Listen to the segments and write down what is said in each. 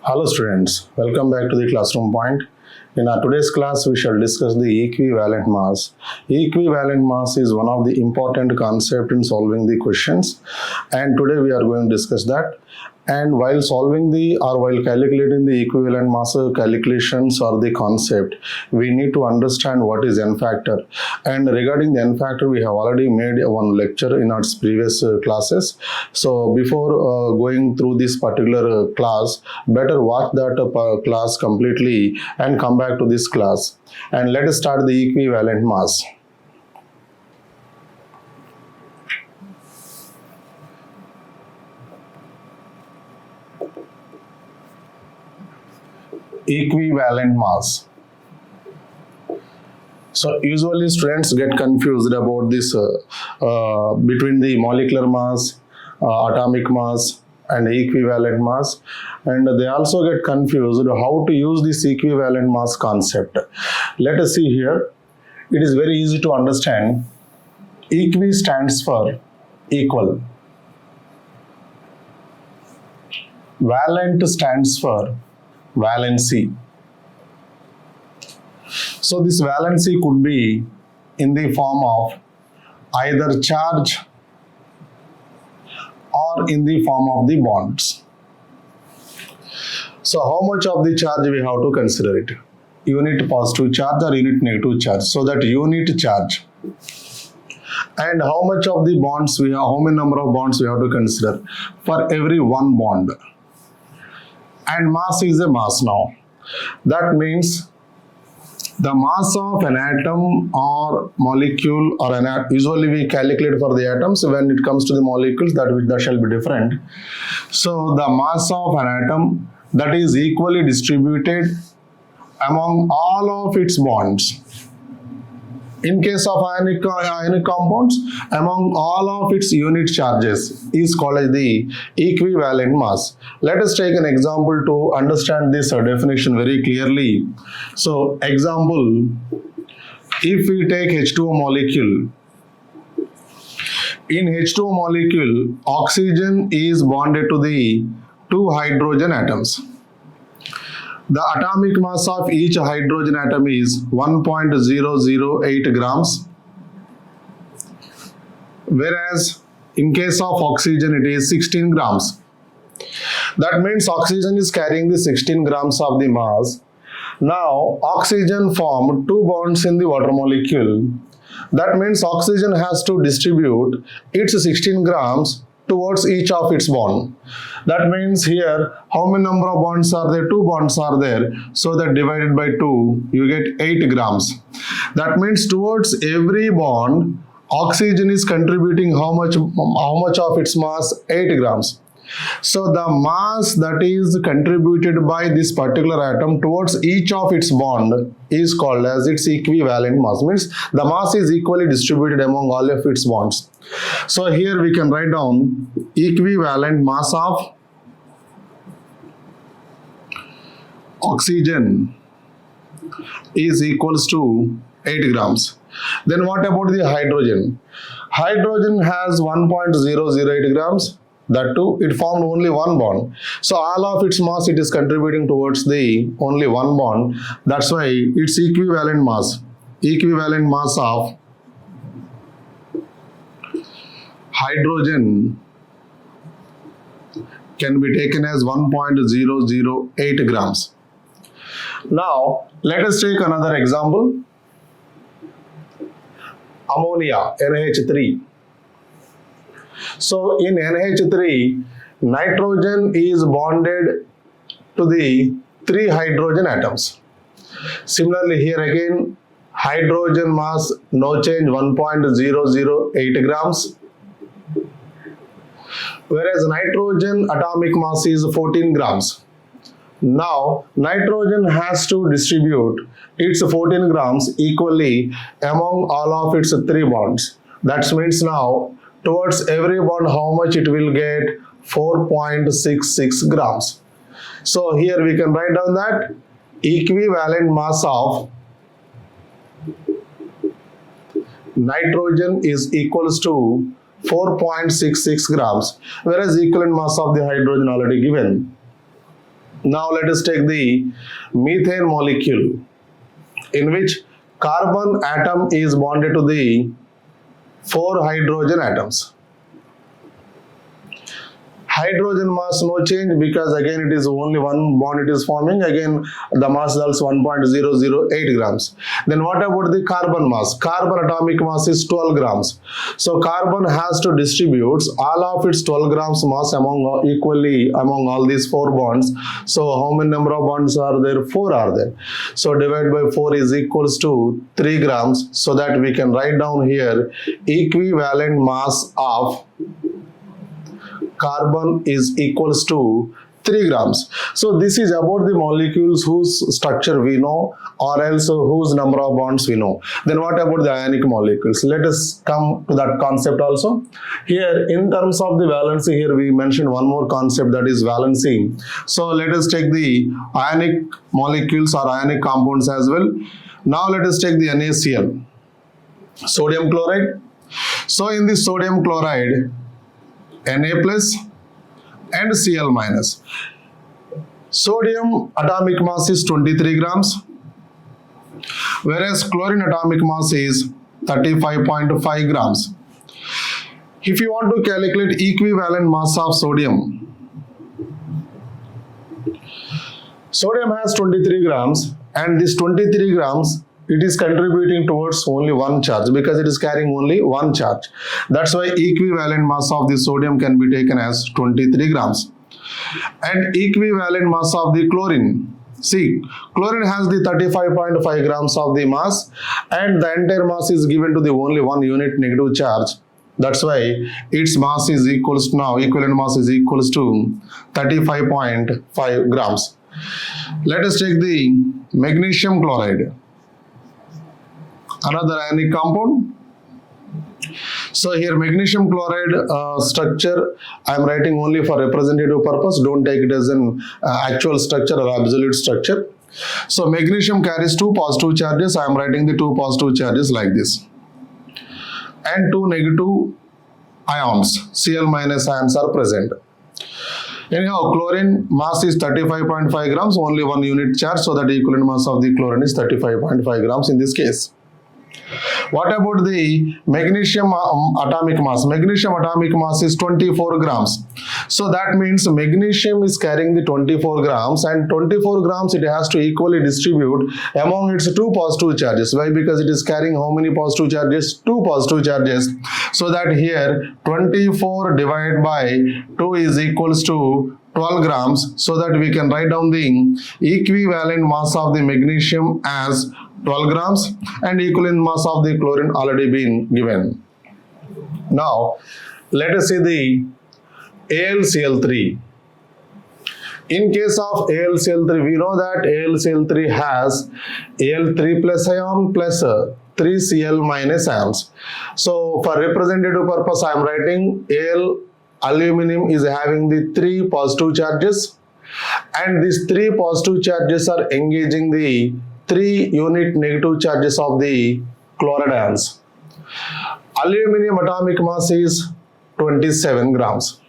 Hello students, welcome back to the classroom point. In our today's class, we shall discuss the equivalent mass. Equivalent mass is one of the important concepts in solving the questions, and today we are going to discuss that. And while solving while calculating the equivalent mass calculations or the concept, we need to understand what is n factor. And regarding the n factor, we have already made one lecture in our previous classes. So before going through this particular class, better watch that class completely and come back to this class. And let us start the equivalent mass. Equivalent mass. So usually students get confused about this between the molecular mass, atomic mass and equivalent mass, and they also get confused how to use this equivalent mass concept. Let us see here. It is very easy to understand. Equi stands for equal. Valent stands for valency. So this valency could be in the form of either charge or in the form of the bonds. So how much of the charge we have to consider it? Unit positive charge or unit negative charge. So that unit charge. And how much of the bonds we have, how many number of bonds we have to consider? For every one bond. And mass is a mass now. That means the mass of an atom or molecule or an atom, usually we calculate for the atoms. When it comes to the molecules, that shall be different. So the mass of an atom that is equally distributed among all of its bonds. In case of ionic compounds, among all of its unit charges is called as the equivalent mass. Let us take an example to understand this definition very clearly. So, example, if we take H2O molecule, in H2O molecule, oxygen is bonded to the two hydrogen atoms. The atomic mass of each hydrogen atom is 1.008 grams, whereas in case of oxygen it is 16 grams. That means oxygen is carrying the 16 grams of the mass. Now oxygen formed two bonds in the water molecule. That means oxygen has to distribute its 16 grams towards each of its bond. That means here, how many number of bonds are there? 2 bonds are there. So that divided by 2, you get 8 grams. That means towards every bond, oxygen is contributing how much of its mass? 8 grams. So the mass that is contributed by this particular atom towards each of its bond is called as its equivalent mass. Means the mass is equally distributed among all of its bonds. So here we can write down equivalent mass of oxygen is equals to 8 grams. Then what about the hydrogen? Hydrogen has 1.008 grams. That too, it formed only one bond. So all of its mass it is contributing towards the only one bond. That's why its equivalent mass of hydrogen can be taken as 1.008 grams. Now let us take another example. Ammonia, NH3. So in NH3, nitrogen is bonded to the 3 hydrogen atoms. Similarly here again, hydrogen mass no change, 1.008 grams. Whereas nitrogen atomic mass is 14 grams. Now nitrogen has to distribute its 14 grams equally among all of its 3 bonds. That means now towards every bond how much it will get? 4.66 grams. So here we can write down that equivalent mass of nitrogen is equals to 4.66 grams, whereas equivalent mass of the hydrogen already given. Now let us take the methane molecule, in which carbon atom is bonded to the 4 hydrogen atoms. Hydrogen mass no change, because again it is only one bond it is forming. Again the mass is also 1.008 grams. Then what about the carbon mass? Carbon atomic mass is 12 grams. So carbon has to distribute all of its 12 grams mass equally among all these 4 bonds. So how many number of bonds are there? 4 are there. So divided by 4 is equals to 3 grams. So that we can write down here equivalent mass of carbon is equals to 3 grams. So this is about the molecules whose structure we know, or else whose number of bonds we know. Then what about the ionic molecules? Let us come to that concept also. Here in terms of the valency, here we mentioned one more concept, that is valency. So let us take the ionic molecules or ionic compounds as well. Now let us take the NaCl, sodium chloride. So in the sodium chloride, Na plus and Cl minus. Sodium atomic mass is 23 grams, whereas chlorine atomic mass is 35.5 grams. If you want to calculate equivalent mass of sodium, sodium has 23 grams, and this 23 grams it is contributing towards only one charge, because it is carrying only one charge. That's why equivalent mass of the sodium can be taken as 23 grams. And equivalent mass of the chlorine. See, chlorine has the 35.5 grams of the mass, and the entire mass is given to the only one unit negative charge. That's why its mass is equals to, now equivalent mass is equals to 35.5 grams. Let us take the magnesium chloride, another ionic compound. So here magnesium chloride structure I am writing only for representative purpose. Don't take it as an actual structure or absolute structure. So magnesium carries 2 positive charges. I am writing the 2 positive charges like this, and 2 negative ions, Cl minus ions, are present. Anyhow, chlorine mass is 35.5 grams, only one unit charge, so that equivalent mass of the chlorine is 35.5 grams in this case. What about the magnesium atomic mass? Magnesium atomic mass is 24 grams. So that means magnesium is carrying the 24 grams, and 24 grams it has to equally distribute among its 2 positive charges. Why? Because it is carrying how many positive charges? 2 positive charges. So that here 24 divided by 2 is equals to 12 grams. So that we can write down the equivalent mass of the magnesium as 12 grams, and equivalent mass of the chlorine already been given. Now let us see the AlCl3. In case of AlCl3, we know that AlCl3 has Al3 plus ion plus 3 Cl minus ions. So for representative purpose I am writing Al aluminum is having the 3 positive charges, and these 3 positive charges are engaging the 3 unit negative charges of the chloride ions. Aluminum atomic mass is 27 grams.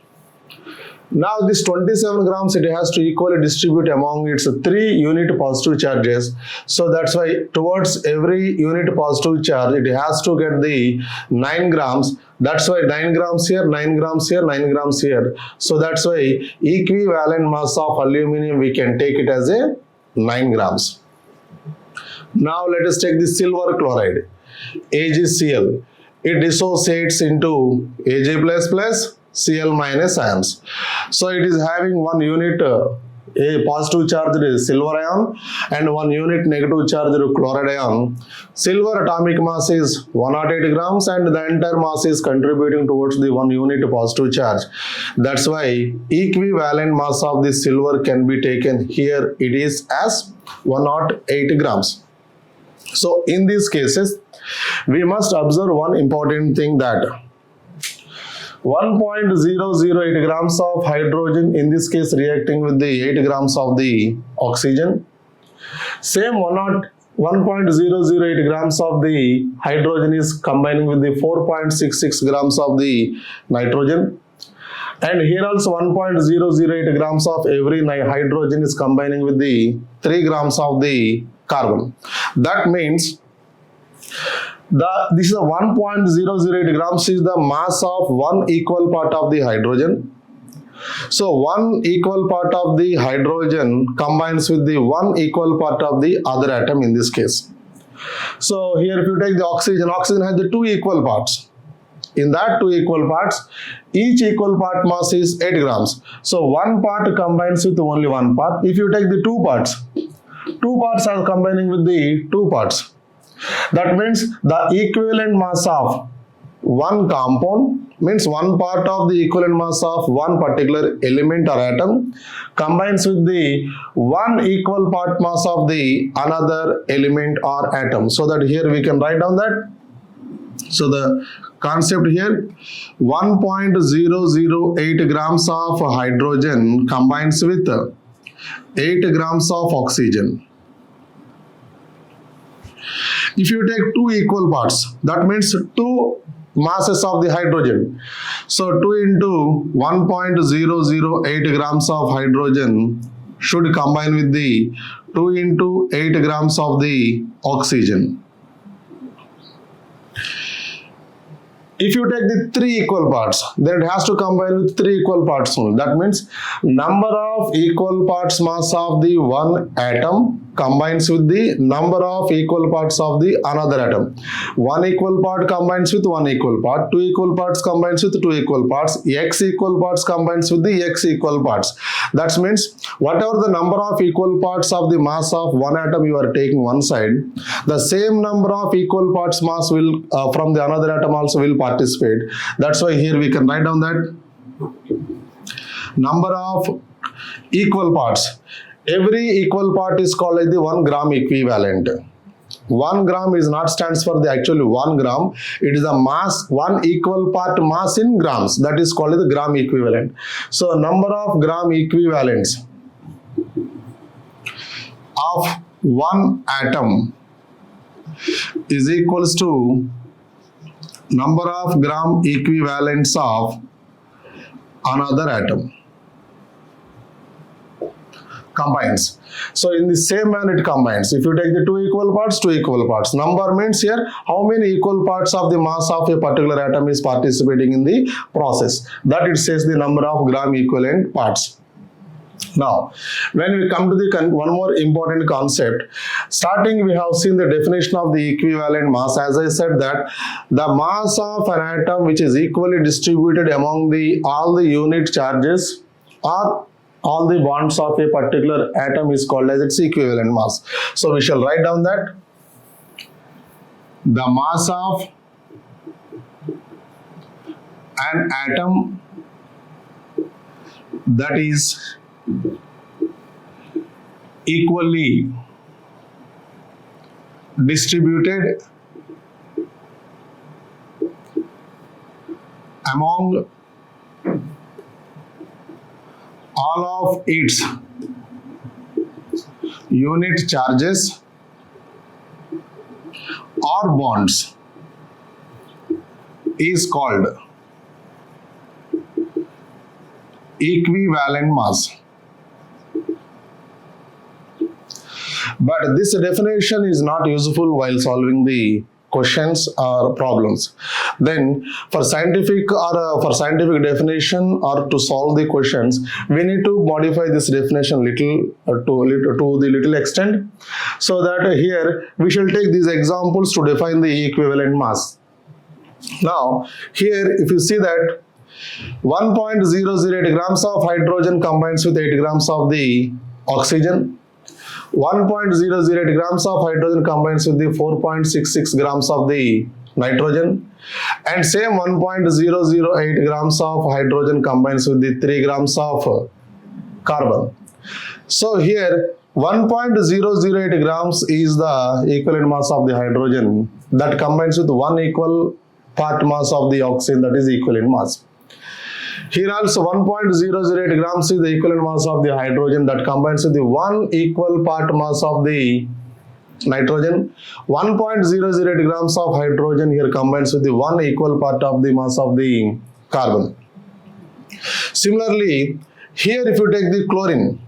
Now this 27 grams it has to equally distribute among its 3 unit positive charges. So that's why towards every unit positive charge it has to get the 9 grams. That's why 9 grams here, 9 grams here, 9 grams here. So that's why equivalent mass of aluminum we can take it as a 9 grams. Now let us take the silver chloride, AgCl. It dissociates into Ag++ Cl minus ions. So it is having one unit a positive charged silver ion and one unit negative charged chloride ion. Silver atomic mass is 108 grams, and the entire mass is contributing towards the one unit positive charge. That's why equivalent mass of the silver can be taken here. It is as 108 grams. So in these cases, we must observe one important thing, that 1.008 grams of hydrogen, in this case reacting with the 8 grams of the oxygen. Same 1.008 grams of the hydrogen is combining with the 4.66 grams of the nitrogen. And here also 1.008 grams of every hydrogen is combining with the 3 grams of the carbon. That means this is a 1.008 grams is the mass of one equal part of the hydrogen. So one equal part of the hydrogen combines with the one equal part of the other atom in this case. So here if you take the oxygen has the two equal parts. In that two equal parts, each equal part mass is 8 grams. So one part combines with only one part. If you take the two parts are combining with the two parts. That means the equivalent mass of one compound means one part of the equivalent mass of one particular element or atom combines with the one equal part mass of the another element or atom. So that here we can write down that. So the concept here, 1.008 grams of hydrogen combines with 8 grams of oxygen. If you take two equal parts, that means two masses of the hydrogen. So 2 into 1.008 grams of hydrogen should combine with the 2 into 8 grams of the oxygen. If you take the three equal parts, then it has to combine with three equal parts only. That means number of equal parts mass of the one atom combines with the number of equal parts of the another atom. One equal part combines with one equal part, two equal parts combines with two equal parts, x equal parts combines with the x equal parts. That means whatever the number of equal parts of the mass of one atom you are taking one side, the same number of equal parts mass will from the another atom also will participate. That's why here we can write down that number of equal parts. Every equal part is called as the 1 gram equivalent. 1 gram is not stands for the actually 1 gram. It is a mass, one equal part mass in grams. That is called the gram equivalent. So number of gram equivalents of one atom is equals to number of gram equivalents of another atom. Combines. So in the same manner it combines. If you take the two equal parts. Number means here how many equal parts of the mass of a particular atom is participating in the process. That it says the number of gram equivalent parts. Now, when we come to the one more important concept, starting we have seen the definition of the equivalent mass. As I said that the mass of an atom which is equally distributed among all the unit charges or all the bonds of a particular atom is called as its equivalent mass. So we shall write down that the mass of an atom that is equally distributed among all of its unit charges or bonds is called equivalent mass. But this definition is not useful while solving the questions or problems. Then for scientific definition or to solve the questions, we need to modify this definition to the little extent, so that here we shall take these examples to define the equivalent mass. Now here if you see that 1.008 grams of hydrogen combines with 8 grams of the oxygen. 1.008 grams of hydrogen combines with the 4.66 grams of the nitrogen, and same 1.008 grams of hydrogen combines with the 3 grams of carbon. So here 1.008 grams is the equivalent mass of the hydrogen that combines with 1 equal part mass of the oxygen, that is equivalent mass. Here also 1.008 grams is the equivalent mass of the hydrogen that combines with the 1 equal part mass of the nitrogen. 1.008 grams of hydrogen here combines with the 1 equal part of the mass of the carbon. Similarly, here if you take the chlorine,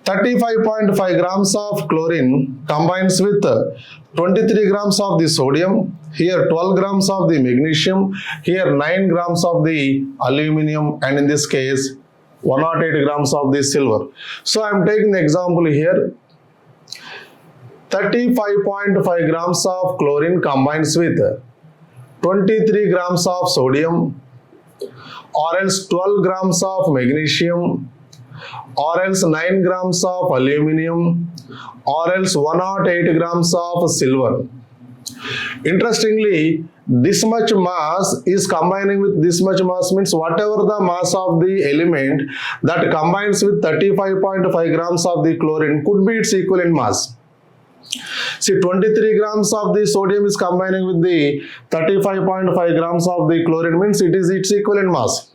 35.5 grams of chlorine combines with 23 grams of the sodium, here 12 grams of the magnesium, here 9 grams of the aluminum, and in this case 108 grams of the silver. So I am taking the example here. 35.5 grams of chlorine combines with 23 grams of sodium, or else 12 grams of magnesium, or else 9 grams of aluminum, or else 108 grams of silver. Interestingly, this much mass is combining with this much mass, means whatever the mass of the element that combines with 35.5 grams of the chlorine could be its equivalent mass. See, 23 grams of the sodium is combining with the 35.5 grams of the chlorine, means it is its equivalent mass.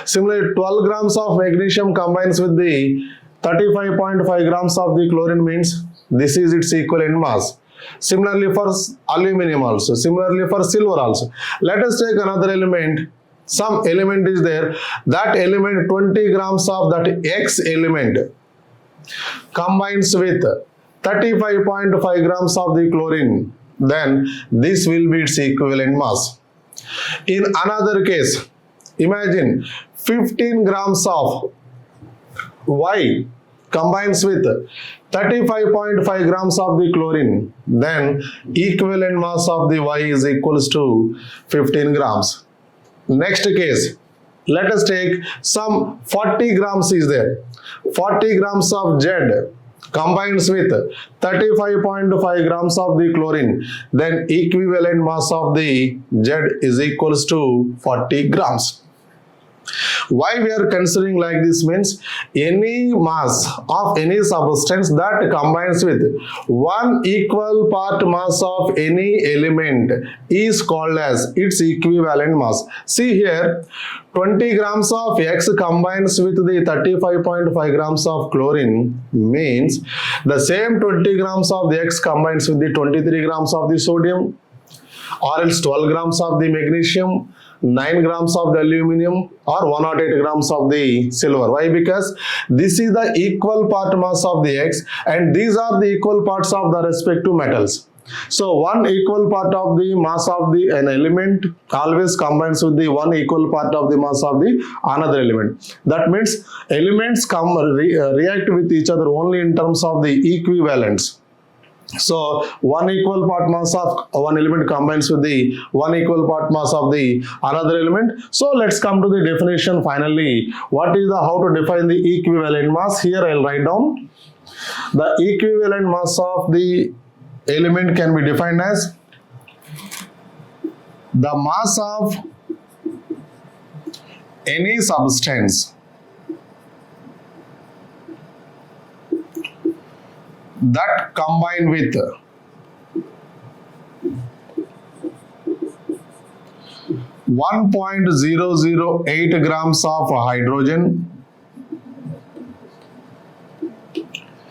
Similarly, 12 grams of magnesium combines with the 35.5 grams of the chlorine, means this is its equivalent mass. Similarly for aluminum also, similarly for silver also. Let us take another element. Some element is there, that element 20 grams of that X element combines with 35.5 grams of the chlorine, then this will be its equivalent mass. In another case, imagine 15 grams of Y combines with 35.5 grams of the chlorine, then equivalent mass of the Y is equals to 15 grams. Next case, let us take some 40 grams is there. 40 grams of Z combines with 35.5 grams of the chlorine, then equivalent mass of the Z is equals to 40 grams. Why we are considering like this means any mass of any substance that combines with one equal part mass of any element is called as its equivalent mass. See here, 20 grams of X combines with the 35.5 grams of chlorine, means the same 20 grams of the X combines with the 23 grams of the sodium, or else 12 grams of the magnesium, 9 grams of the aluminum, or 108 grams of the silver. Why? Because this is the equal part mass of the X, and these are the equal parts of the respective metals. So one equal part of the mass of an element always combines with the one equal part of the mass of the another element. That means elements react with each other only in terms of the equivalence. So one equal part mass of one element combines with the one equal part mass of the another element. So let's come to the definition finally. What is the how to define the equivalent mass? Here I'll write down. The equivalent mass of the element can be defined as the mass of any substance that combine with 1.008 grams of hydrogen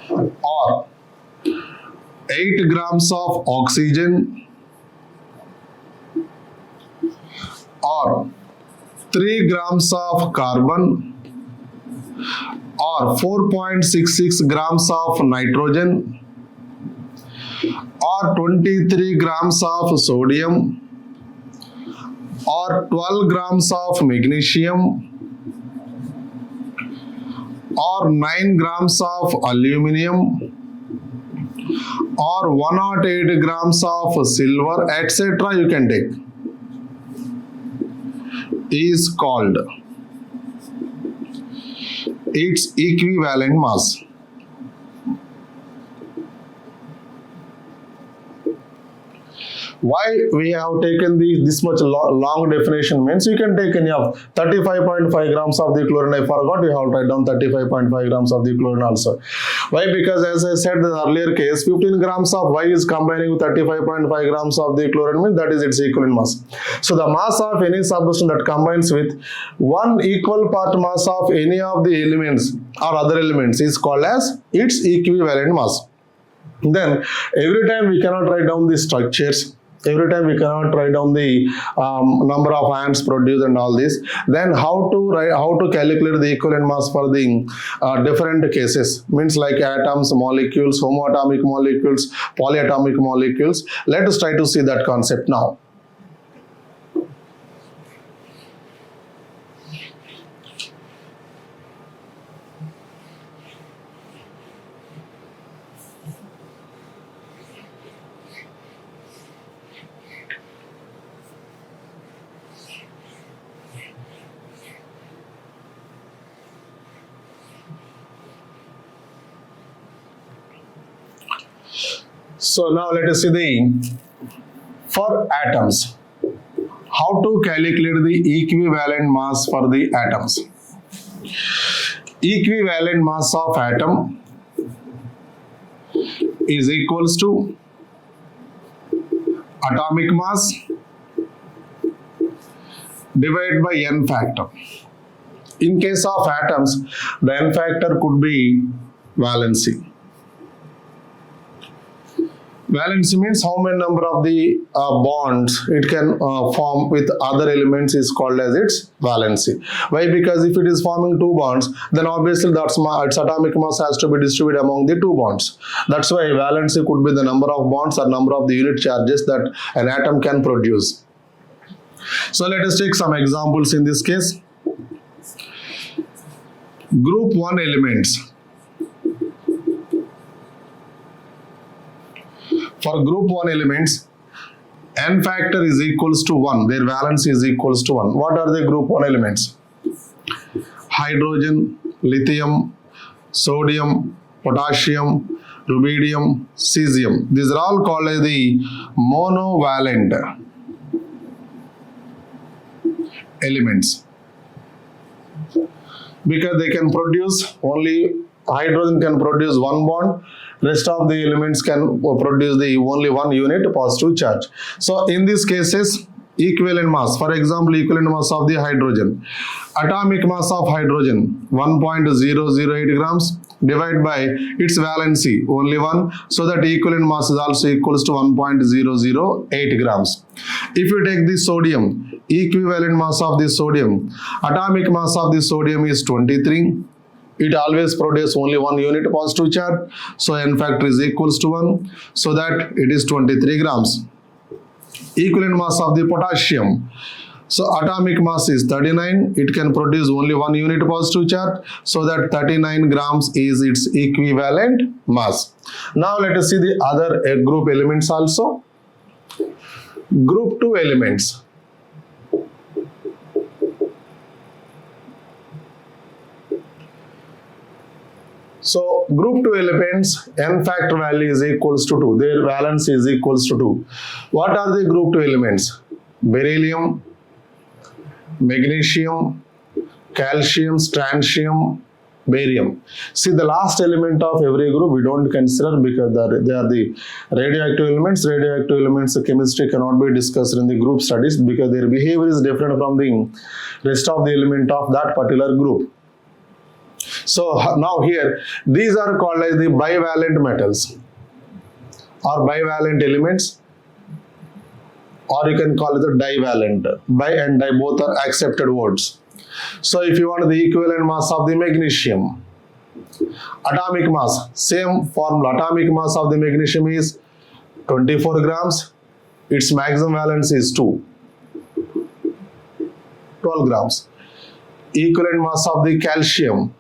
or 8 grams of oxygen or 3 grams of carbon or 4.66 grams of nitrogen or 23 grams of sodium or 12 grams of magnesium or 9 grams of aluminum or 108 grams of silver, etc. you can take, is called its equivalent mass. Why we have taken this much long definition means you can take any of 35.5 grams of the chlorine. I forgot we have to write down 35.5 grams of the chlorine also. Why? Because as I said in the earlier case, 15 grams of Y is combining with 35.5 grams of the chlorine, means that is its equivalent mass. So the mass of any substance that combines with one equal part mass of any of the elements or other elements is called as its equivalent mass. Then every time we cannot write down the structures. Every time we cannot write down the number of ions produced and all this. Then how to calculate the equivalent mass for the different cases, means like atoms, molecules, homoatomic molecules, polyatomic molecules. Let us try to see that concept now. So now let us see for atoms, how to calculate the equivalent mass for the atoms. Equivalent mass of atom is equals to atomic mass divided by n factor. In case of atoms, the n factor could be valency. Valency means how many number of the bonds it can form with other elements is called as its valency. Why? Because if it is forming two bonds, then obviously its atomic mass has to be distributed among the two bonds. That's why valency could be the number of bonds or number of the unit charges that an atom can produce. So let us take some examples in this case. Group 1 elements. For group 1 elements, n factor is equals to 1. Their valence is equals to 1. What are the group 1 elements? Hydrogen, lithium, sodium, potassium, rubidium, cesium. These are all called as the monovalent elements, because they can produce only, hydrogen can produce one bond, rest of the elements can produce the only one unit positive charge. So in these cases, equivalent mass, for example, equivalent mass of the hydrogen, atomic mass of hydrogen 1.008 grams divided by its valency only 1, so that equivalent mass is also equals to 1.008 grams. If you take the sodium, equivalent mass of the sodium, atomic mass of the sodium is 23. It always produces only one unit positive charge, so n factor is equals to 1, so that it is 23 grams. Equivalent mass of the potassium, so atomic mass is 39, it can produce only one unit positive charge, so that 39 grams is its equivalent mass. Now let us see the other group elements also. Group 2 elements. So group 2 elements, n factor value is equals to 2. Their valence is equals to 2. What are the group 2 elements? Beryllium, magnesium, calcium, strontium, barium. See, the last element of every group we don't consider because they are the radioactive elements. Radioactive elements chemistry cannot be discussed in the group studies because their behavior is different from the rest of the element of that particular group. So now here, these are called as the bivalent metals or bivalent elements, or you can call it the divalent. Bi and di both are accepted words. So if you want the equivalent mass of the magnesium, atomic mass, same formula, atomic mass of the magnesium is 24 grams, its maximum valence is 12 grams. Equivalent mass of the calcium,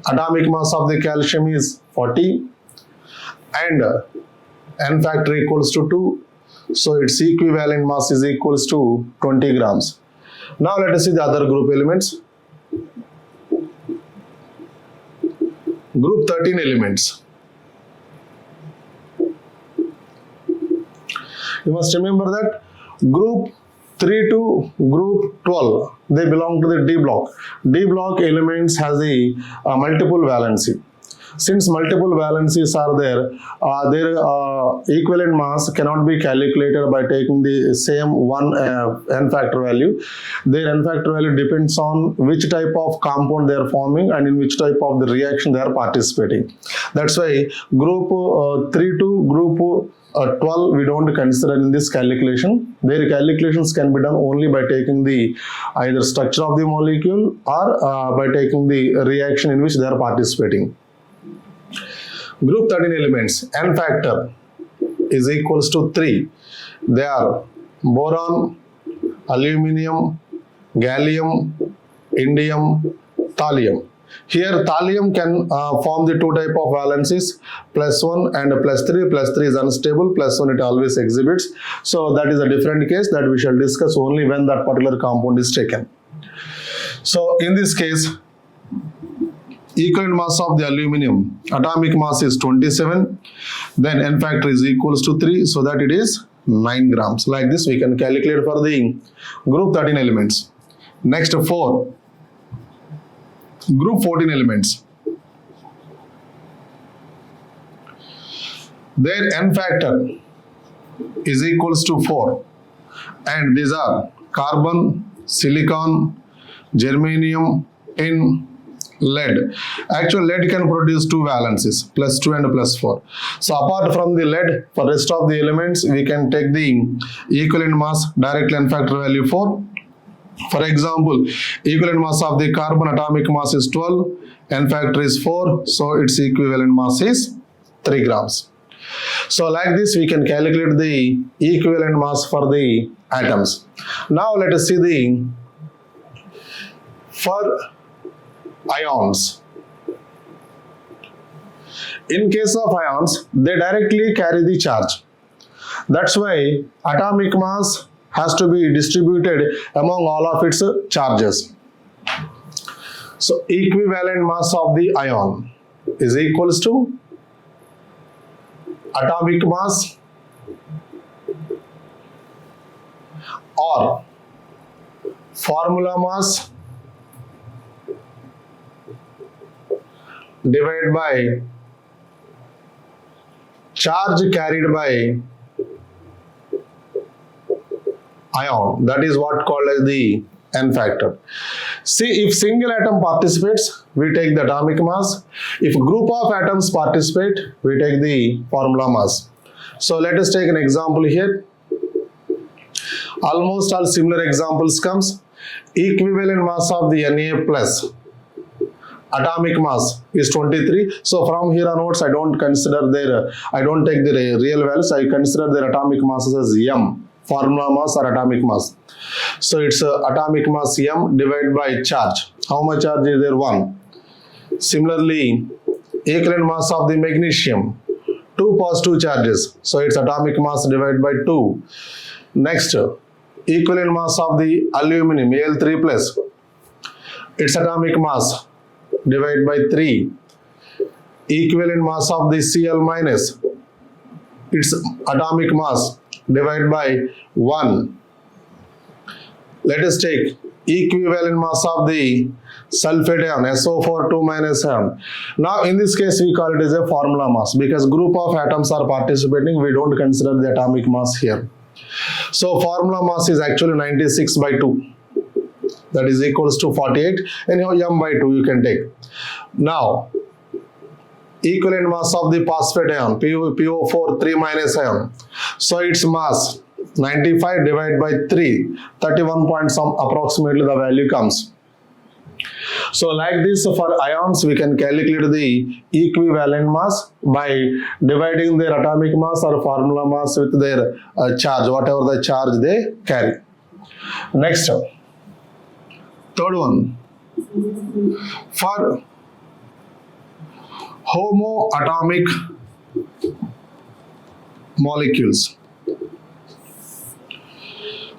atomic mass of the calcium is 40 and n factor equals to 2, so its equivalent mass is equals to 20 grams. Now let us see the other group elements. Group 13 elements. You must remember that group 3 to group 12, they belong to the D block. D block elements has a multiple valency. Since multiple valencies are there, their equivalent mass cannot be calculated by taking the same one n factor value. Their n factor value depends on which type of compound they are forming and in which type of the reaction they are participating. That's why group 3 to group 12 we don't consider in this calculation. Their calculations can be done only by taking the either structure of the molecule or by taking the reaction in which they are participating. Group 13 elements, N factor is equals to 3. They are boron, aluminium, gallium, indium, thallium. Here thallium can form the two type of valencies, +1 and +3. +3 is unstable, +1 it always exhibits. So that is a different case that we shall discuss only when that particular compound is taken. So in this case, equivalent mass of the aluminium, atomic mass is 27, then N factor is equals to 3, so that it is 9 grams. Like this we can calculate for the group 13 elements. Next 4. Group 14 elements. Their N factor is equals to 4, and these are carbon, silicon, germanium, tin, lead. Actually, lead can produce two valencies, +2 and +4. So apart from the lead, for rest of the elements, we can take the equivalent mass, direct N factor value 4. For example, equivalent mass of the carbon atomic mass is 12, N factor is 4, so its equivalent mass is 3 grams. So like this we can calculate the equivalent mass for the atoms. Now let us see for ions. In case of ions, they directly carry the charge. That's why atomic mass has to be distributed among all of its charges. So equivalent mass of the ion is equals to atomic mass or formula mass divided by charge carried by ion. That is what called as the N factor. See, if single atom participates, we take the atomic mass. If group of atoms participate, we take the formula mass. So let us take an example here. Almost all similar examples comes. Equivalent mass of the Na plus atomic mass is 23. So from here onwards, I don't take the real values. I consider their atomic masses as M, formula mass or atomic mass. So it's atomic mass M divided by charge. How much charge is there? 1. Similarly, equivalent mass of the magnesium, 2 positive charges. So its atomic mass divided by 2. Next, equivalent mass of the aluminum, Al3 plus, its atomic mass divided by 3. Equivalent mass of the Cl minus, its atomic mass divided by 1. Let us take equivalent mass of the sulfate ion, SO4 2 minus ion. Now in this case we call it as a formula mass because group of atoms are participating, we don't consider the atomic mass here. So formula mass is actually 96 by 2. That is equals to 48, and M by 2 you can take. Now, equivalent mass of the phosphate ion, PO4 3 minus ion. So its mass 95 divided by 3, 31 point some approximately the value comes. So like this for ions we can calculate the equivalent mass by dividing their atomic mass or formula mass with their charge, whatever the charge they carry. Next, third one, for homoatomic molecules.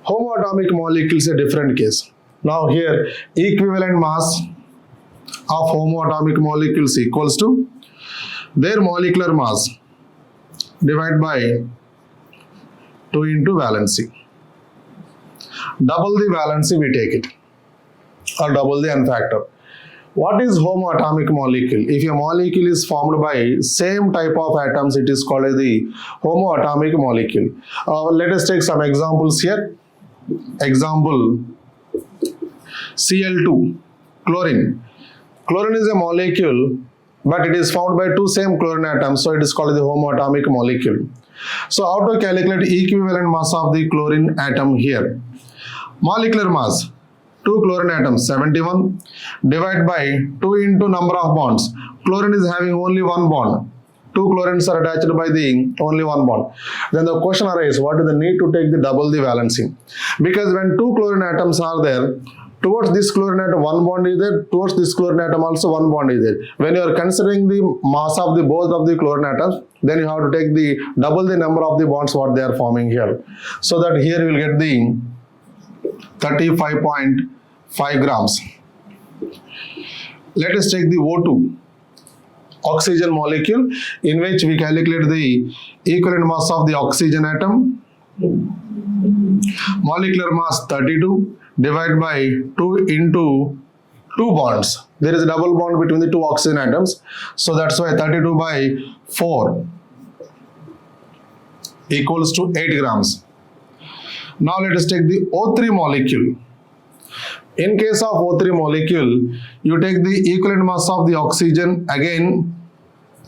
Homoatomic molecules is a different case. Now here equivalent mass of homoatomic molecules equals to their molecular mass divided by 2 into valency. Double the valency we take it, or double the N factor. What is homoatomic molecule? If a molecule is formed by same type of atoms, it is called as the homoatomic molecule. Let us take some examples here. Example, Cl2, chlorine. Chlorine is a molecule but it is found by two same chlorine atoms, so it is called the homoatomic molecule. So how to calculate equivalent mass of the chlorine atom here? Molecular mass, two chlorine atoms, 71, divide by 2 into number of bonds. Chlorine is having only one bond. Two chlorines are attached by the only one bond. Then the question arises, what is the need to take the double the valency? Because when two chlorine atoms are there, towards this chlorine atom one bond is there, towards this chlorine atom also one bond is there. When you are considering the mass of the both of the chlorine atoms, then you have to take the double the number of the bonds what they are forming here. So that here you will get the 35.5 grams. Let us take the O2, oxygen molecule, in which we calculate the equivalent mass of the oxygen atom. Molecular mass 32, divided by 2 into 2 bonds. There is a double bond between the two oxygen atoms. So that's why 32 by 4 equals to 8 grams. Now let us take the O3 molecule. In case of O3 molecule, you take the equivalent mass of the oxygen again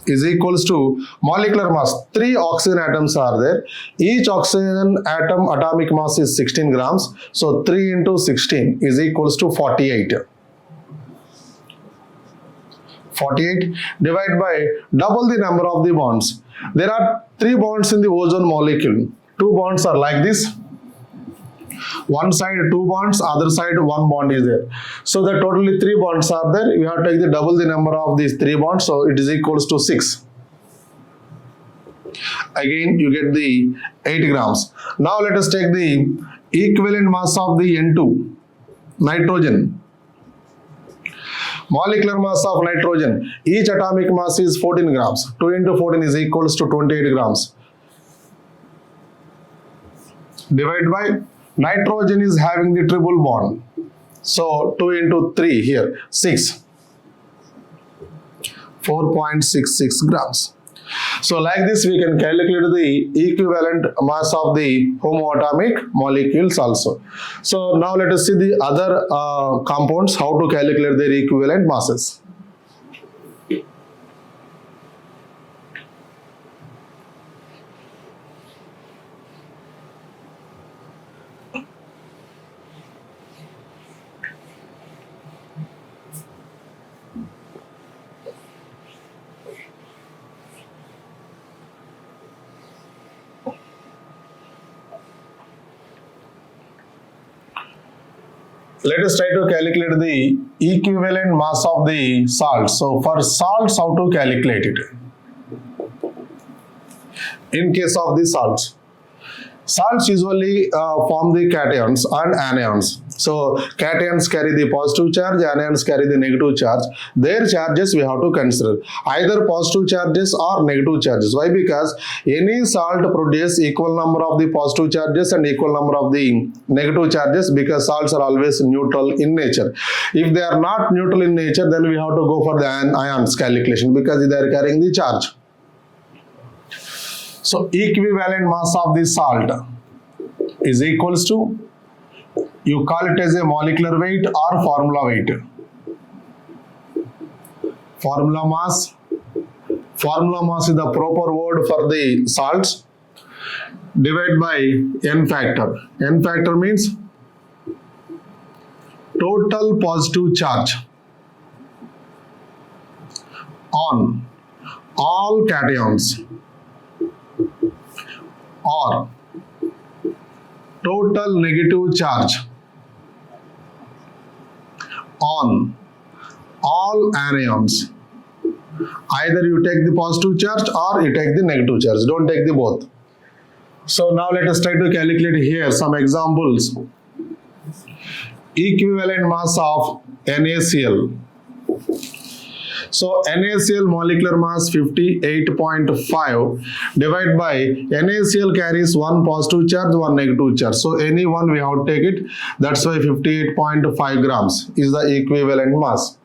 is equals to molecular mass. 3 oxygen atoms are there. Each oxygen atom atomic mass is 16 grams. So 3 into 16 is equals to 48. 48 divided by double the number of the bonds. There are 3 bonds in the ozone molecule. 2 bonds are like this. One side 2 bonds, other side 1 bond is there. So the totally 3 bonds are there. We have to take the double the number of these 3 bonds. So it is equals to 6. Again you get the 8 grams. Now let us take the equivalent mass of the N2, nitrogen. Molecular mass of nitrogen. Each atomic mass is 14 grams. 2 into 14 is equals to 28 grams. Divided by nitrogen is having the triple bond. So 2 into 3 here, 6. 4.66 grams. So like this we can calculate the equivalent mass of the homoatomic molecules also. So now let us see the other compounds, how to calculate their equivalent masses. Let us try to calculate the equivalent mass of the salt. So for salts, how to calculate it? In case of the salts, salts usually form the cations and anions. So cations carry the positive charge, anions carry the negative charge. Their charges we have to consider either positive charges or negative charges. Why? Because any salt produces equal number of the positive charges and equal number of the negative charges, because salts are always neutral in nature. If they are not neutral in nature, then we have to go for the ions calculation, because they are carrying the charge. So equivalent mass of the salt is equals to, you call it as a molecular weight or formula weight. Formula mass is the proper word for the salts. Divide by n factor. N factor means total positive charge on all cations, or total negative charge on all anions. Either you take the positive charge or you take the negative charge. Don't take the both. So now let us try to calculate here some examples. Equivalent mass of NaCl. So NaCl molecular mass 58.5 divided by NaCl carries one positive charge, one negative charge. So any one we have to take it. That's why 58.5 grams is the equivalent mass.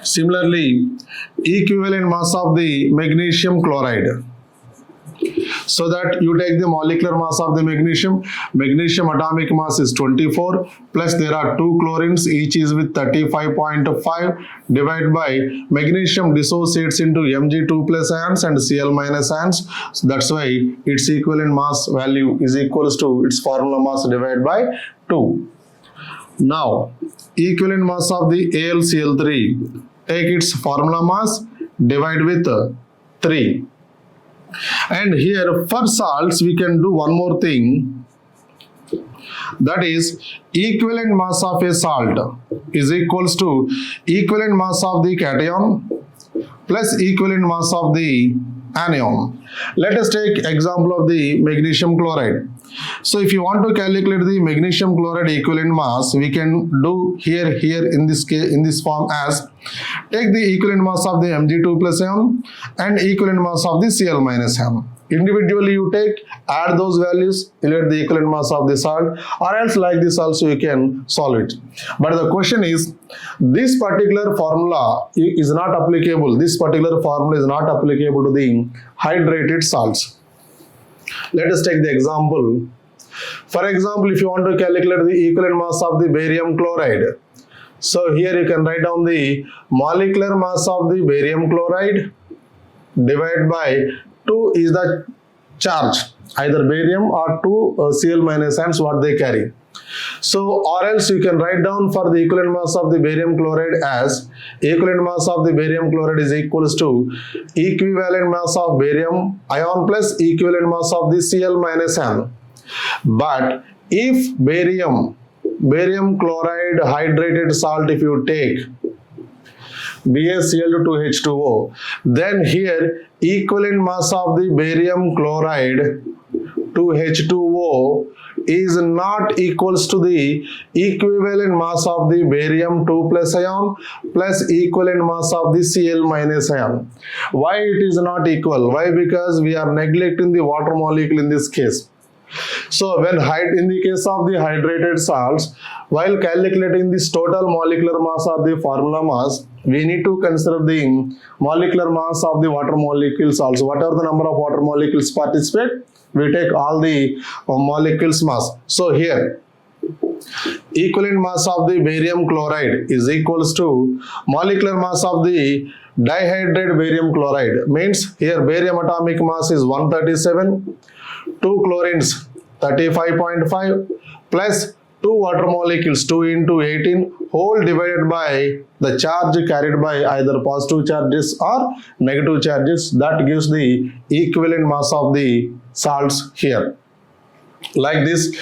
Similarly, equivalent mass of the magnesium chloride. So that you take the molecular mass of the magnesium. Magnesium atomic mass is 24, plus there are 2 chlorines, each is with 35.5, divided by magnesium dissociates into Mg2 plus ions and Cl minus ions. So that's why its equivalent mass value is equals to its formula mass divided by 2. Now, equivalent mass of the AlCl3, take its formula mass, divide with 3. And here for salts we can do one more thing, that is equivalent mass of a salt is equals to equivalent mass of the cation plus equivalent mass of the anion. Let us take example of the magnesium chloride. So if you want to calculate the magnesium chloride equivalent mass, we can do here in this case, in this form, as take the equivalent mass of the Mg2 plus ion and equivalent mass of the Cl minus ion. Individually you take, add those values, you get the equivalent mass of the salt, or else like this also you can solve it. But the question is, this particular formula is not applicable. This particular formula is not applicable to the hydrated salts. Let us take the example. For example, if you want to calculate the equivalent mass of the barium chloride, so here you can write down the molecular mass of the barium chloride divided by 2 is the charge, either barium or 2 Cl minus ions what they carry. So, or else you can write down for the equivalent mass of the barium chloride as equivalent mass of the barium chloride is equals to equivalent mass of barium ion plus equivalent mass of the Cl minus ion. But if barium chloride hydrated salt, if you take BaCl2H2O, then here equivalent mass of the barium chloride to H2O is not equals to the equivalent mass of the barium 2 plus ion plus equivalent mass of the Cl minus ion. Why it is not equal? Why? Because we are neglecting the water molecule in this case. So when in the case of the hydrated salts, while calculating this total molecular mass of the formula mass, we need to consider the molecular mass of the water molecules also. What are the number of water molecules participate? We take all the molecules mass. So here, equivalent mass of the barium chloride is equals to molecular mass of the dihydrated barium chloride. Means here barium atomic mass is 137, 2 chlorines 35.5 plus 2 water molecules 2 into 18 whole divided by the charge carried by either positive charges or negative charges. That gives the equivalent mass of the salts here. Like this,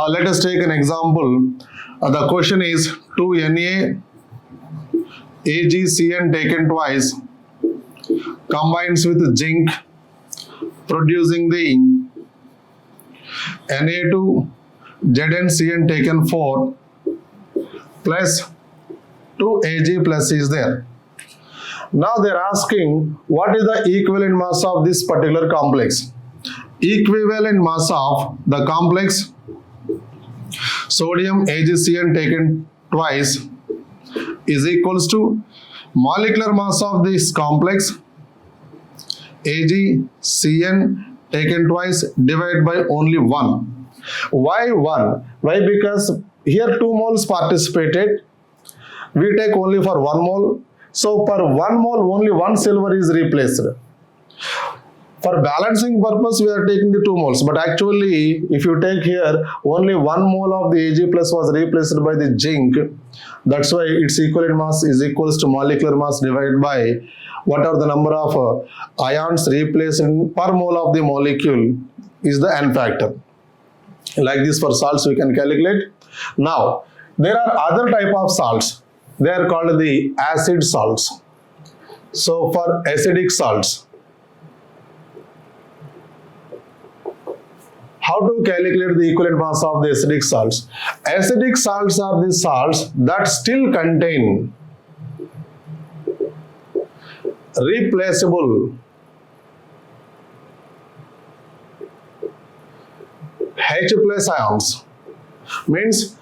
let us take an example. The question is 2Na AgCN taken twice combines with zinc producing the Na2 ZnCN taken 4 plus 2Ag plus is there. Now they are asking what is the equivalent mass of this particular complex. Equivalent mass of the complex sodium AgCN taken twice is equals to molecular mass of this complex AgCN taken twice divided by only 1. Why 1? Why? Because here 2 moles participated. We take only for 1 mole. So per 1 mole only 1 silver is replaced. For balancing purpose we are taking the 2 moles. But actually if you take here only 1 mole of the Ag plus was replaced by the zinc. That's why its equivalent mass is equals to molecular mass divided by what are the number of ions replaced per mole of the molecule is the N factor. Like this for salts we can calculate. Now there are other type of salts. They are called the acid salts. So for acidic salts, how to calculate the equivalent mass of the acidic salts? Acidic salts are the salts that still contain replaceable H plus ions. Means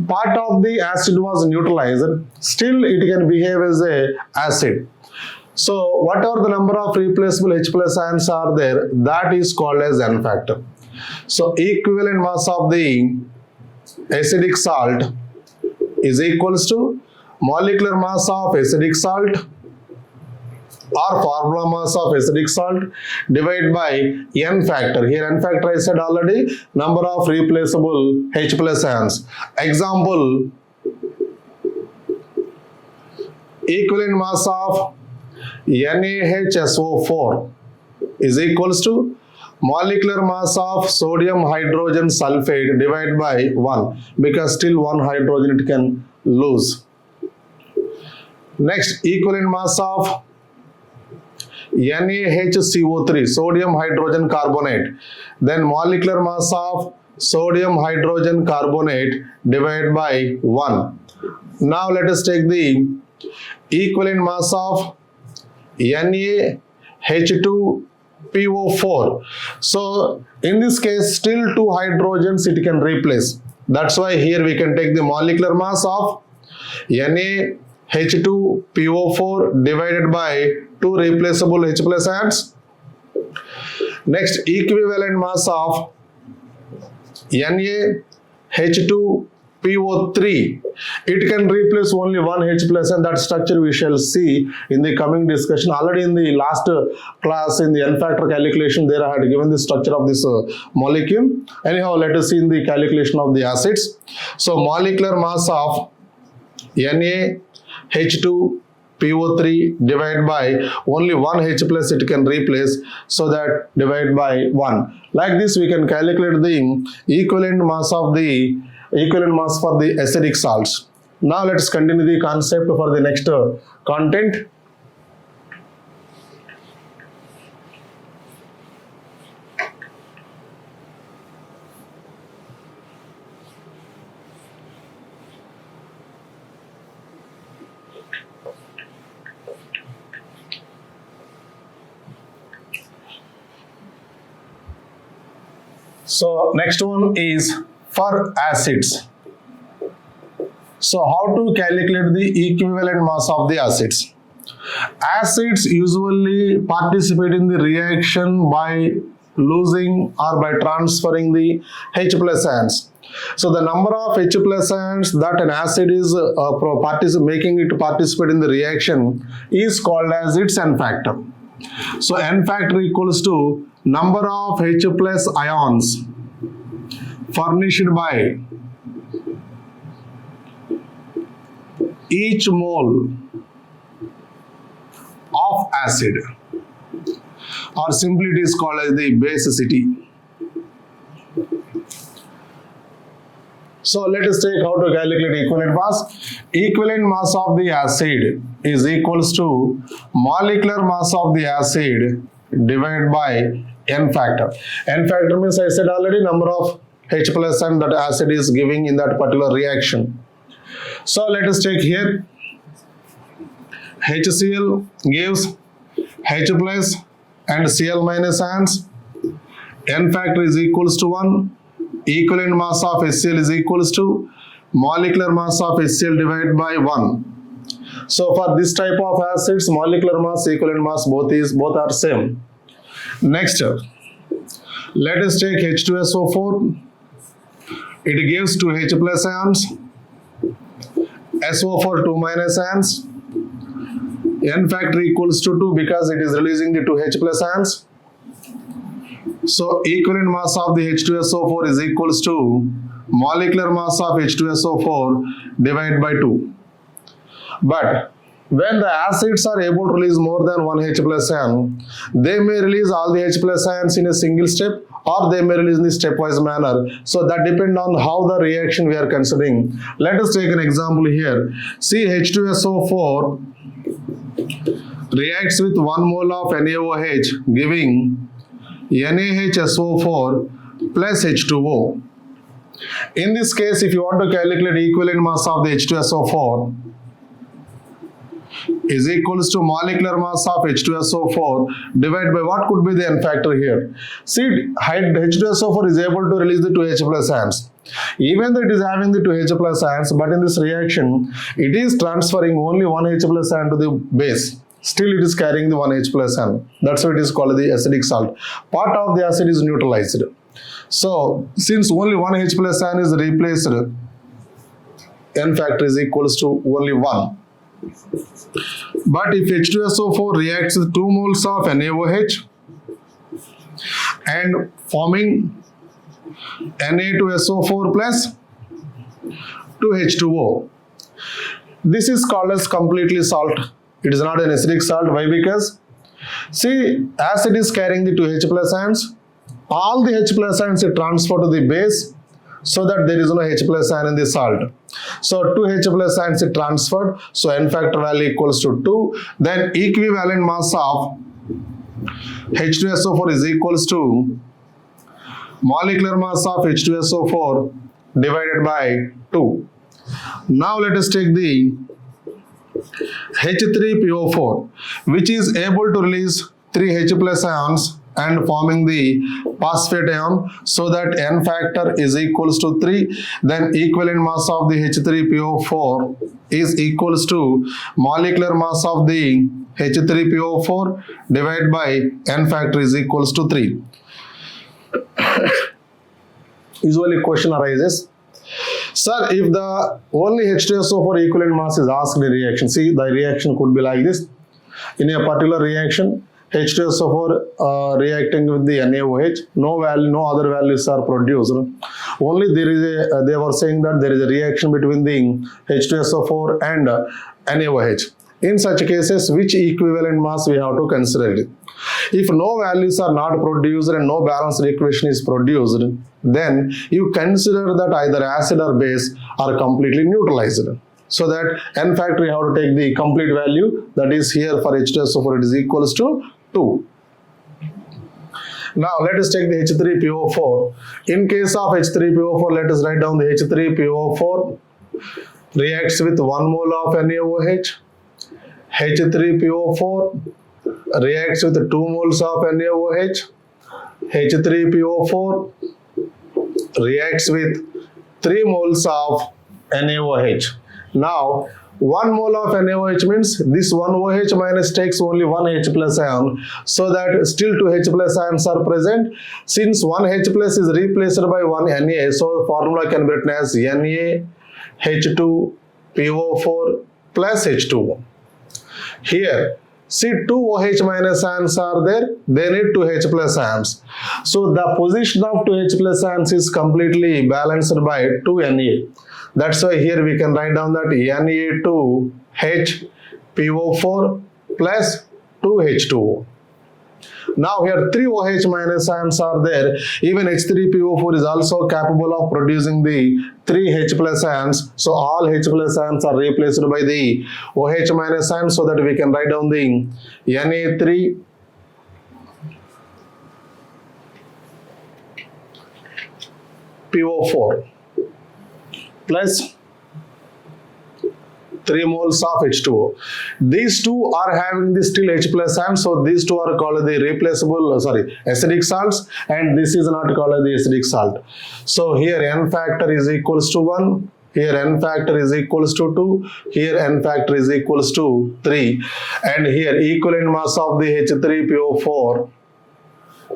part of the acid was neutralized, still it can behave as a acid. So whatever the number of replaceable H plus ions are there, that is called as N factor. So equivalent mass of the acidic salt is equals to molecular mass of acidic salt or formula mass of acidic salt divided by N factor. Here N factor I said already, number of replaceable H plus ions. Example, equivalent mass of NaHSO4 is equals to molecular mass of sodium hydrogen sulfate divided by 1, because still one hydrogen it can lose. Next, equivalent mass of NaHCO3, sodium hydrogen carbonate, then molecular mass of sodium hydrogen carbonate divided by 1. Now let us take the equivalent mass of NaH2PO4. So in this case, still 2 hydrogens it can replace. That's why here we can take the molecular mass of NaH2PO4 divided by 2 replaceable H plus ions. Next, equivalent mass of NaH2PO3. It can replace only 1 H plus, and that structure we shall see in the coming discussion. Already in the last class in the N factor calculation, there I had given the structure of this molecule. Anyhow, let us see in the calculation of the acids. So molecular mass of NaH2PO3 divided by only 1 H plus it can replace, so that divide by 1. Like this we can calculate the equivalent mass for the acidic salts. Now let us continue the concept for the next content. So next one is for acids. So how to calculate the equivalent mass of the acids? Acids usually participate in the reaction by losing or by transferring the H plus ions. So the number of H plus ions that an acid is making it participate in the reaction is called as its N factor. So N factor equals to number of H plus ions furnished by each mole of acid, or simply it is called as the basicity. So let us take how to calculate equivalent mass. Equivalent mass of the acid is equals to molecular mass of the acid divided by N factor. N factor means I said already number of H plus ion that acid is giving in that particular reaction. So let us take here HCl gives H plus and Cl minus ions. N factor is equals to 1. Equivalent mass of HCl is equals to molecular mass of HCl divided by 1. So for this type of acids, molecular mass, equivalent mass both are same. Next, let us take H2SO4. It gives 2 H plus ions. SO4 2 minus ions. N factor equals to 2 because it is releasing the 2 H plus ions. So equivalent mass of the H2SO4 is equals to molecular mass of H2SO4 divided by 2. But when the acids are able to release more than 1 H plus ion, they may release all the H plus ions in a single step, or they may release in a stepwise manner. So that depends on how the reaction we are considering. Let us take an example here. See, H2SO4 reacts with 1 mole of NaOH giving NaHSO4 plus H2O. In this case, if you want to calculate equivalent mass of the H2SO4, is equals to molecular mass of H2SO4 divided by what could be the N factor here. See, H2SO4 is able to release the 2 H plus ions. Even though it is having the 2 H plus ions, but in this reaction, it is transferring only 1 H plus ion to the base. still it is carrying the 1 H plus N. That's why it is called the acidic salt. Part of the acid is neutralized. So since only 1 H plus N is replaced, N factor is equals to only 1. But if H2SO4 reacts with 2 moles of NaOH and forming Na2SO4 plus 2H2O, this is called as completely salt. It is not an acidic salt. Why? Because see, acid is carrying the 2 H plus ions. All the H plus ions are transferred to the base so that there is no H plus ion in the salt. So 2 H plus ions are transferred. So N factor value equals to 2. Then equivalent mass of H2SO4 is equals to molecular mass of H2SO4 divided by 2. Now let us take the H3PO4, which is able to release 3 H plus ions and forming the phosphate ion, so that N factor is equals to 3. Then equivalent mass of the H3PO4 is equals to molecular mass of the H3PO4 divided by N factor is equals to 3. Usually question arises, sir, if the only H2SO4 equivalent mass is asked in a reaction, see, the reaction could be like this. In a particular reaction, H2SO4 reacting with the NaOH, no other values are produced. Only they were saying that there is a reaction between the H2SO4 and NaOH. In such cases, which equivalent mass we have to consider it? If no values are not produced and no balanced equation is produced, then you consider that either acid or base are completely neutralized. So that N factor you have to take the complete value, that is here for H2SO4 it is equals to 2. Now let us take the H3PO4. In case of H3PO4, let us write down the H3PO4 reacts with 1 mole of NaOH. H3PO4 reacts with 2 moles of NaOH. H3PO4 reacts with 3 moles of NaOH. Now 1 mole of NaOH means this 1 OH minus takes only 1 H plus ion, so that still 2 H plus ions are present. Since 1 H plus is replaced by 1 Na, so formula can be written as NaH2PO4 plus H2O. Here, see, 2 OH minus ions are there, they need 2 H plus ions. So the position of 2 H plus ions is completely balanced by 2 Na. That's why here we can write down that Na2HPO4 plus 2H2O. Now here 3 OH minus ions are there. Even H3PO4 is also capable of producing the 3 H plus ions. So all H plus ions are replaced by the OH minus ions, so that we can write down the Na3PO4 plus 3 moles of H2O. These two are having the still H plus ion, so these two are called the acidic salts, and this is not called the acidic salt. So here N factor is equals to 1, here N factor is equals to 2, here N factor is equals to 3, and here equivalent mass of the H3PO4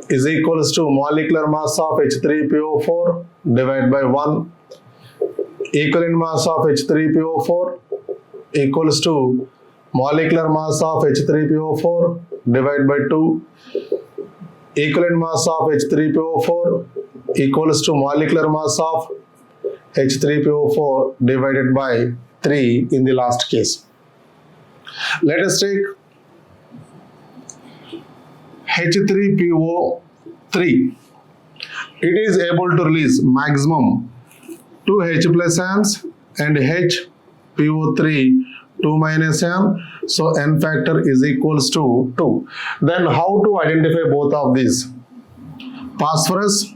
is equals to molecular mass of H3PO4 divided by 1. Equivalent mass of H3PO4 equals to molecular mass of H3PO4 divided by 2. Equivalent mass of H3PO4 equals to molecular mass of H3PO4 divided by 3 in the last case. Let us take H3PO3. It is able to release maximum 2 H plus ions and HPO3 2 minus ion. So N factor is equals to 2. Then how to identify both of these? Phosphorus,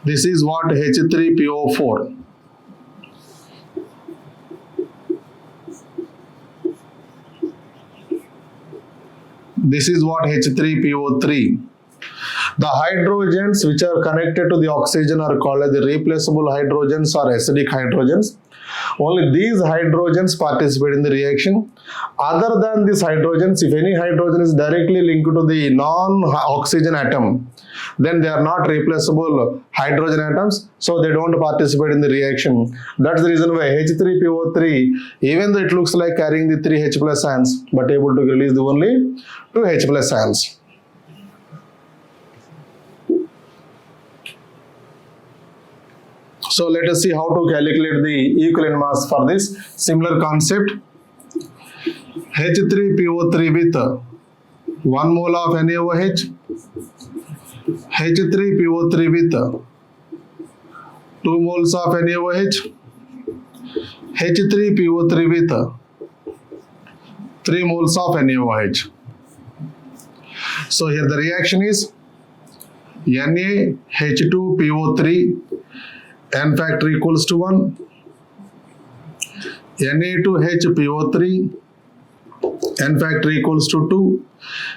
this is what H3PO4. This is what H3PO3. The hydrogens which are connected to the oxygen are called the replaceable hydrogens or acidic hydrogens. Only these hydrogens participate in the reaction. Other than these hydrogens, if any hydrogen is directly linked to the non-oxygen atom, then they are not replaceable hydrogen atoms, so they don't participate in the reaction. That's the reason why H3PO3, even though it looks like carrying the 3 H plus ions, but able to release the only 2 H plus ions. So let us see how to calculate the equivalent mass for this similar concept. H3PO3 with 1 mole of NaOH, H3PO3 with 2 moles of NaOH, H3PO3 with 3 moles of NaOH. So here the reaction is NaH2PO3, N factor equals to 1, Na2HPO3, N factor equals to 2.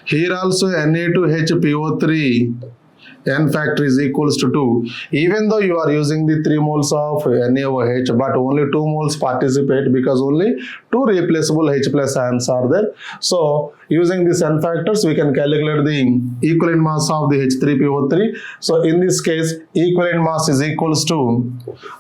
Here also Na2HPO3, N factor is equals to 2. Even though you are using the 3 moles of NaOH, but only 2 moles participate because only 2 replaceable H plus ions are there. So using these N factors, we can calculate the equivalent mass of the H3PO3. So in this case, equivalent mass is equals to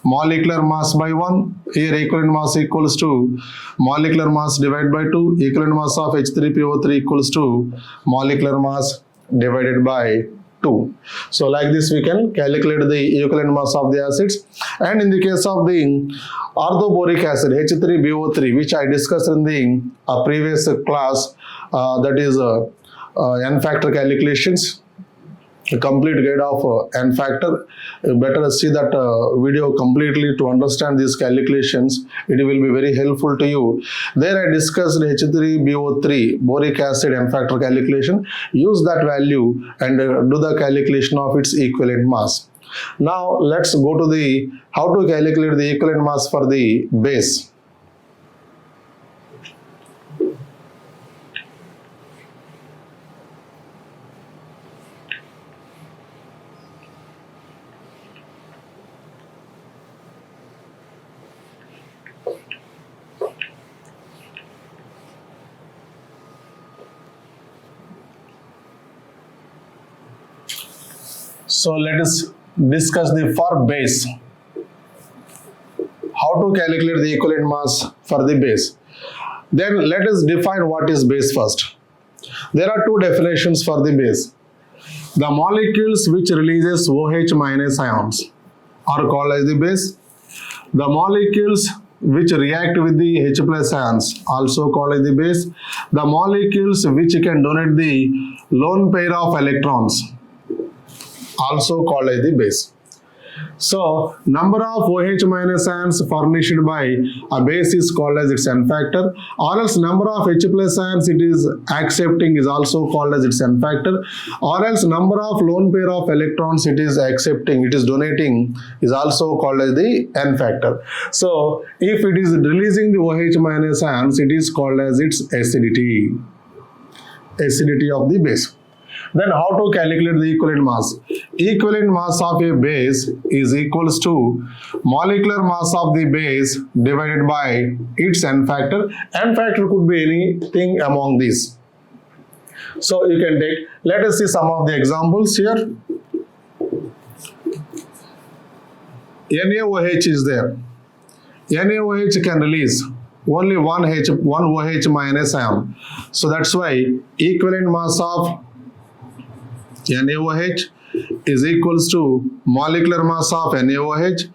molecular mass by 1. Here equivalent mass equals to molecular mass divided by 2. Equivalent mass of H3PO3 equals to molecular mass divided by 2. So like this we can calculate the equivalent mass of the acids. And in the case of the orthoboric acid H3BO3, which I discussed in the previous class, that is N factor calculations, a complete guide of N factor. Better see that video completely to understand these calculations. It will be very helpful to you. There I discussed H3BO3 boric acid N factor calculation. Use that value and do the calculation of its equivalent mass. Now let's go to the how to calculate the equivalent mass for the base. So let us discuss the for base. How to calculate the equivalent mass for the base. Then let us define what is base first. There are two definitions for the base. The molecules which releases OH minus ions are called as the base. The molecules which react with the H plus ions also called as the base. The molecules which can donate the lone pair of electrons also called as the base. So number of OH minus ions furnished by a base is called as its N factor, or else number of H plus ions it is accepting is also called as its N factor, or else number of lone pair of electrons it is accepting, it is donating is also called as the N factor. So if it is releasing the OH minus ions, it is called as its acidity of the base. Then how to calculate the equivalent mass? Equivalent mass of a base is equals to molecular mass of the base divided by its N factor. N factor could be anything among these. So you can take, let us see some of the examples here. NaOH is there. NaOH can release only one OH minus ion. So that's why equivalent mass of NaOH is equals to molecular mass of NaOH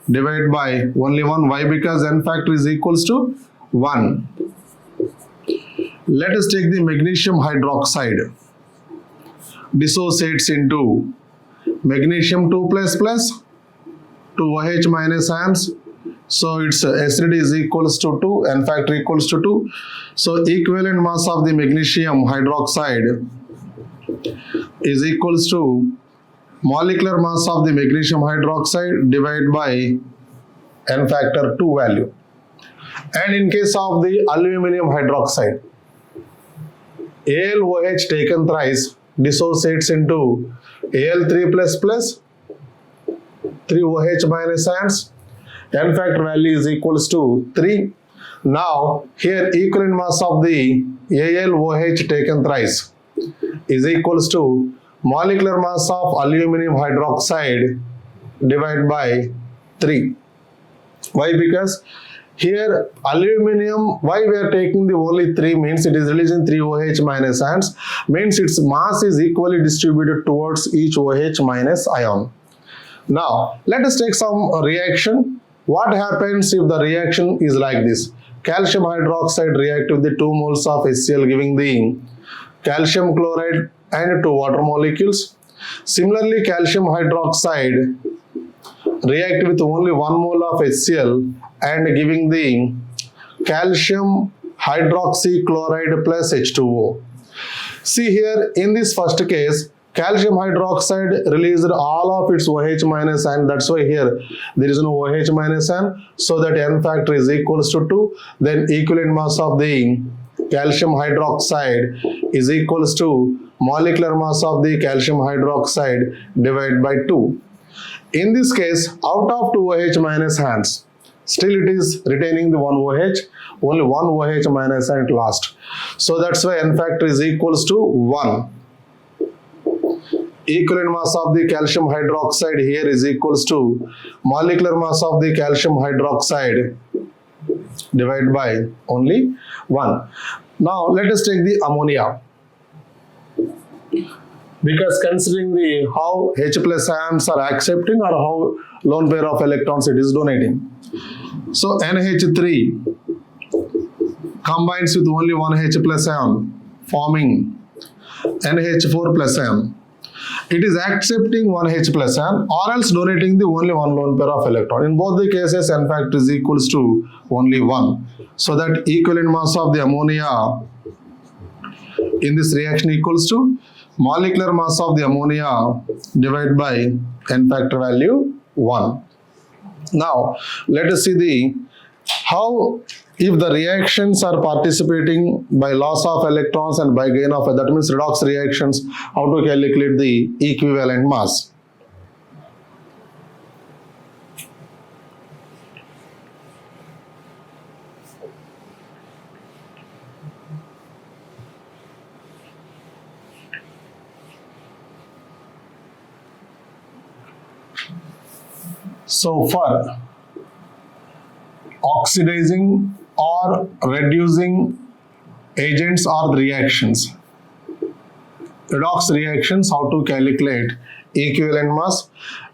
divided by only 1. Why? Because N factor is equals to 1. Let us take the magnesium hydroxide. Dissociates into magnesium 2 plus plus 2 OH minus ions. So its acidity is equals to 2, N factor equals to 2. So equivalent mass of the magnesium hydroxide is equals to molecular mass of the magnesium hydroxide divided by N factor 2 value. And in case of the aluminum hydroxide, AlOH taken thrice dissociates into Al3 plus plus 3 OH minus ions. n factor value is equals to 3. Now here equivalent mass of the AlOH taken thrice is equals to molecular mass of aluminum hydroxide divided by 3. Why? Because here aluminum, why we are taking the only 3 means it is releasing 3 OH minus ions, means its mass is equally distributed towards each OH minus ion. Now let us take some reaction. What happens if the reaction is like this? Calcium hydroxide react with the 2 moles of HCl giving the calcium chloride and 2 water molecules. Similarly, calcium hydroxide react with only 1 mole of HCl and giving the calcium hydroxychloride plus H2O. See here, in this first case, calcium hydroxide released all of its OH minus ion. That's why here there is no OH minus ion. So that n factor is equals to 2. Then equivalent mass of the calcium hydroxide is equals to molecular mass of the calcium hydroxide divided by 2. In this case, out of 2 OH minus ions, still it is retaining the 1 OH, only 1 OH minus ion lost. So that's why n factor is equals to 1. Equivalent mass of the calcium hydroxide here is equals to molecular mass of the calcium hydroxide divided by only 1. Now let us take the ammonia. Because considering the how H plus ions are accepting or how lone pair of electrons it is donating. So NH3 combines with only one H plus ion forming NH4 plus ion. It is accepting one H plus ion or else donating the only one lone pair of electron. In both the cases n factor is equals to only 1. So that equivalent mass of the ammonia in this reaction equals to molecular mass of the ammonia divided by n factor value 1. Now let us see the how if the reactions are participating by loss of electrons and by gain of, that means redox reactions, how to calculate the equivalent mass. So for oxidizing or reducing agents or reactions, redox reactions, how to calculate equivalent mass.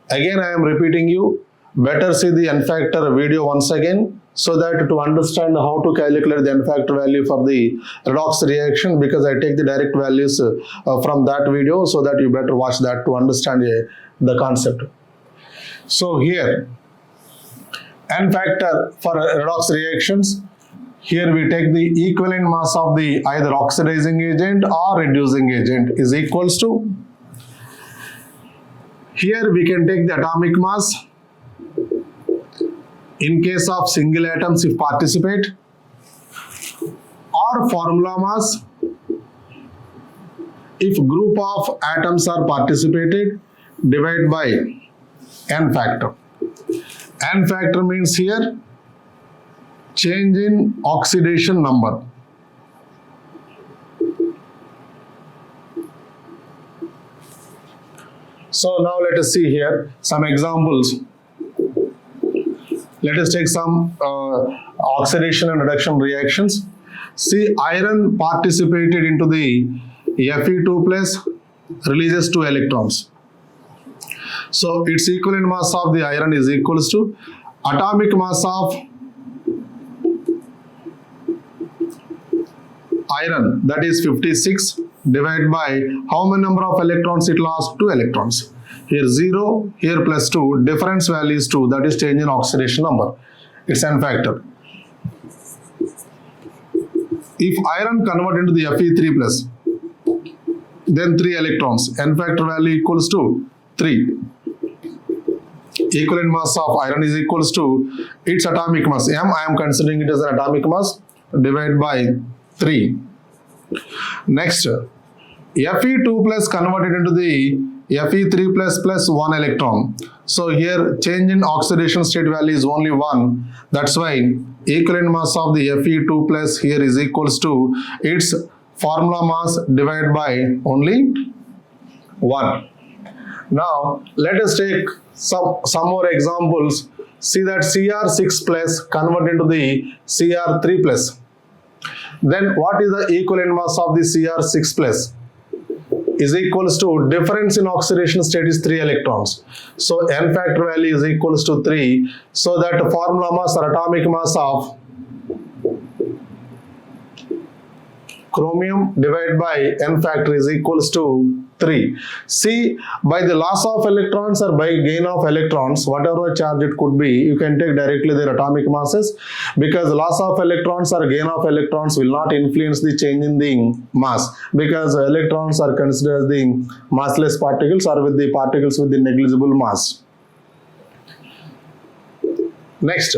Again I am repeating you, better see the n factor video once again so that to understand how to calculate the n factor value for the redox reaction, because I take the direct values from that video, so that you better watch that to understand the concept. So here n factor for redox reactions, here we take the equivalent mass of the either oxidizing agent or reducing agent is equals to, here we can take the atomic mass in case of single atoms if participate, or formula mass if group of atoms are participated, divided by n factor. N factor means here change in oxidation number. So now let us see here some examples. Let us take some oxidation and reduction reactions. See, iron participated into the Fe2 plus releases 2 electrons. So its equivalent mass of the iron is equals to atomic mass of iron, that is 56, divided by how many number of electrons it lost? 2 electrons. Here 0, here plus 2, difference value is 2, that is change in oxidation number. It's n factor. If iron convert into the Fe3 plus, then 3 electrons, n factor value equals to 3. Equivalent mass of iron is equals to its atomic mass, m, I am considering it as an atomic mass, divided by 3. Next, Fe2 plus converted into the Fe3 plus 1 electron. So here change in oxidation state value is only 1. That's why equivalent mass of the Fe2 plus here is equals to its formula mass divided by only 1. Now let us take some more examples. See that Cr6 plus convert into the Cr3 plus. Then what is the equivalent mass of the Cr6 plus? Is equals to difference in oxidation state is 3 electrons. So n factor value is equals to 3. So that formula mass or atomic mass of chromium divided by n factor is equals to 3. See, by the loss of electrons or by gain of electrons, whatever charge it could be, you can take directly their atomic masses, because loss of electrons or gain of electrons will not influence the change in the mass, because electrons are considered as the massless particles or with the particles with the negligible mass. Next,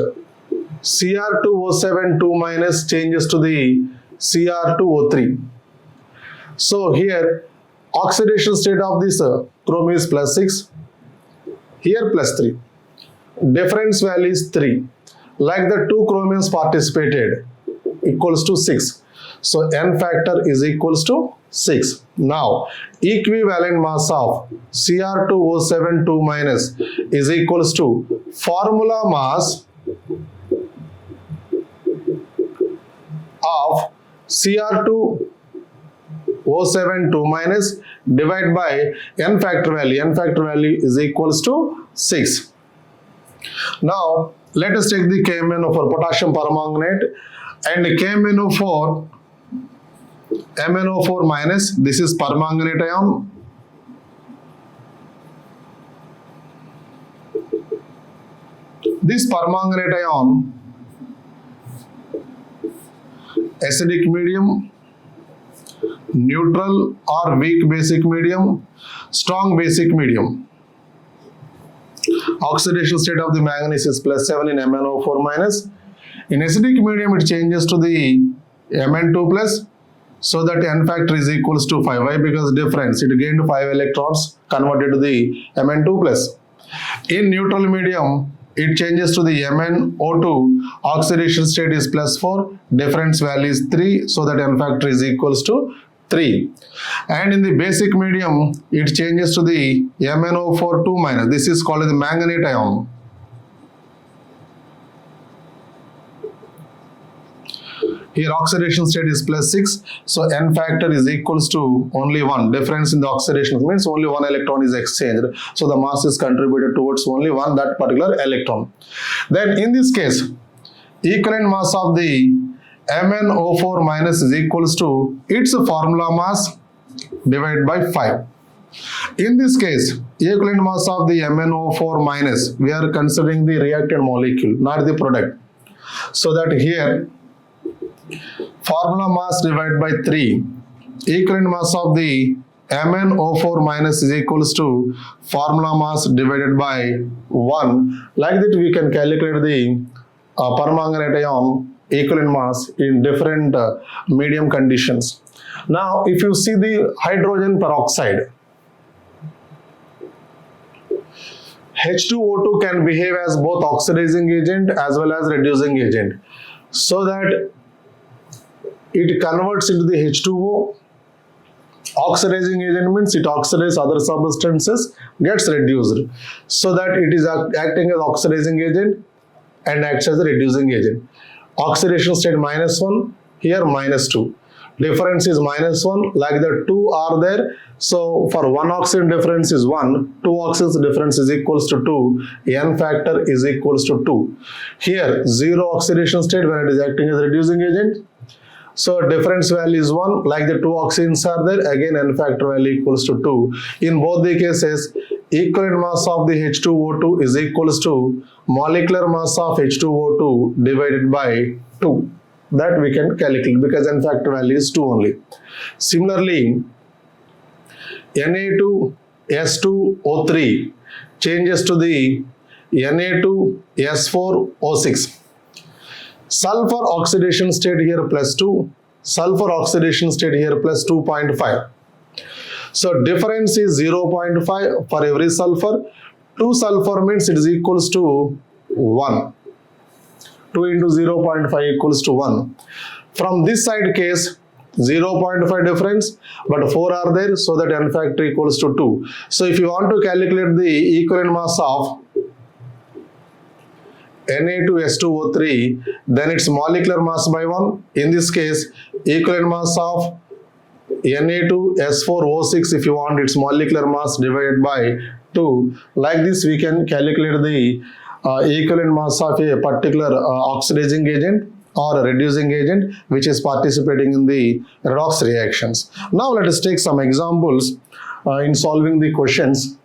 Cr2O7 2 minus changes to the Cr2O3. So here oxidation state of this chromium is plus 6, here plus 3. Difference value is 3. Like the 2 chromiums participated equals to 6. So n factor is equals to 6. Now equivalent mass of Cr2O7 2 minus is equals to formula mass of Cr2O7 2 minus divided by n factor value. N factor value is equals to 6. Now let us take the KMnO for potassium permanganate and KMnO for MnO4 minus. This is permanganate ion. This permanganate ion, acidic medium, neutral or weak basic medium, strong basic medium. Oxidation state of the manganese is plus 7 in MnO4 minus. In acidic medium it changes to the Mn2 plus, so that n factor is equals to 5. Why? Because difference, it gained 5 electrons converted to the Mn2 plus. In neutral medium it changes to the MnO2, oxidation state is plus 4, difference value is 3, so that n factor is equals to 3. And in the basic medium it changes to the MnO4 2 minus. This is called the manganate ion. Here oxidation state is plus 6, so n factor is equals to only 1. Difference in the oxidation means only 1 electron is exchanged, so the mass is contributed towards only one that particular electron. Then in this case, equivalent mass of the MnO4 minus is equals to its formula mass divided by 5. In this case, equivalent mass of the MnO4 minus, we are considering the reactant molecule, not the product. So that here formula mass divided by 3, equivalent mass of the MnO4 minus is equals to formula mass divided by 1. Like that we can calculate the permanganate ion equivalent mass in different medium conditions. Now if you see the hydrogen peroxide, H2O2 can behave as both oxidizing agent as well as reducing agent, so that it converts into the H2O. Oxidizing agent means it oxidizes other substances, gets reduced, so that it is acting as oxidizing agent and acts as a reducing agent. Oxidation state minus 1, here minus 2. Difference is minus 1, like the 2 are there. So for 1 oxygen difference is 1, 2 oxygen difference is equals to 2, n factor is equals to 2. Here 0 oxidation state when it is acting as a reducing agent. So difference value is 1, like the 2 oxygens are there, again n factor value equals to 2. In both the cases, equivalent mass of the H2O2 is equals to molecular mass of H2O2 divided by 2. That we can calculate because n factor value is 2 only. Similarly, Na2S2O3 changes to the Na2S4O6. Sulfur oxidation state here plus 2, sulfur oxidation state here plus 2.5. So difference is 0.5 for every sulfur. 2 sulfur means it is equals to 1. 2 into 0.5 equals to 1. From this side case, 0.5 difference, but 4 are there, so that n factor equals to 2. So if you want to calculate the equivalent mass of Na2S2O3, then its molecular mass by 1. In this case, equivalent mass of Na2S4O6, if you want its molecular mass divided by 2. Like this, we can calculate the equivalent mass of a particular oxidizing agent or a reducing agent which is participating in the redox reactions. Now let us take some examples in solving the questions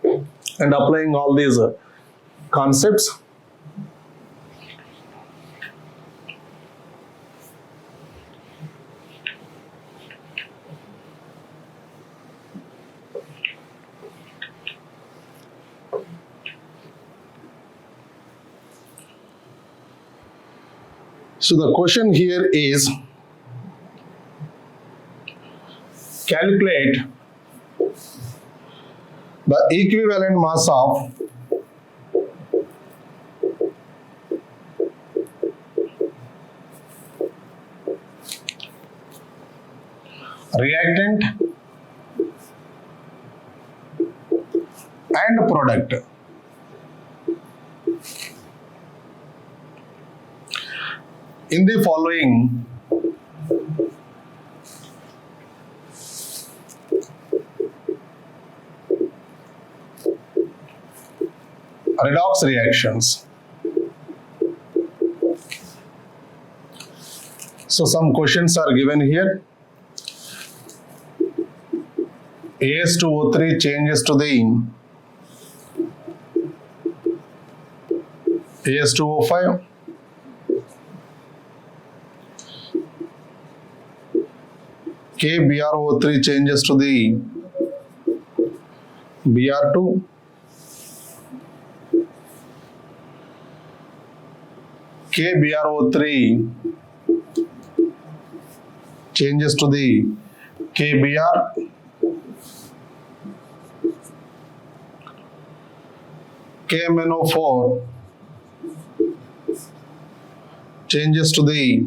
and applying all these concepts. So the question here is, calculate the equivalent mass of reactant and product. In the following redox reactions. So some questions are given here. AS2O3 changes to the AS2O5. KBrO3 changes to the Br2. KBrO3 changes to the KBr. KMnO4 changes to the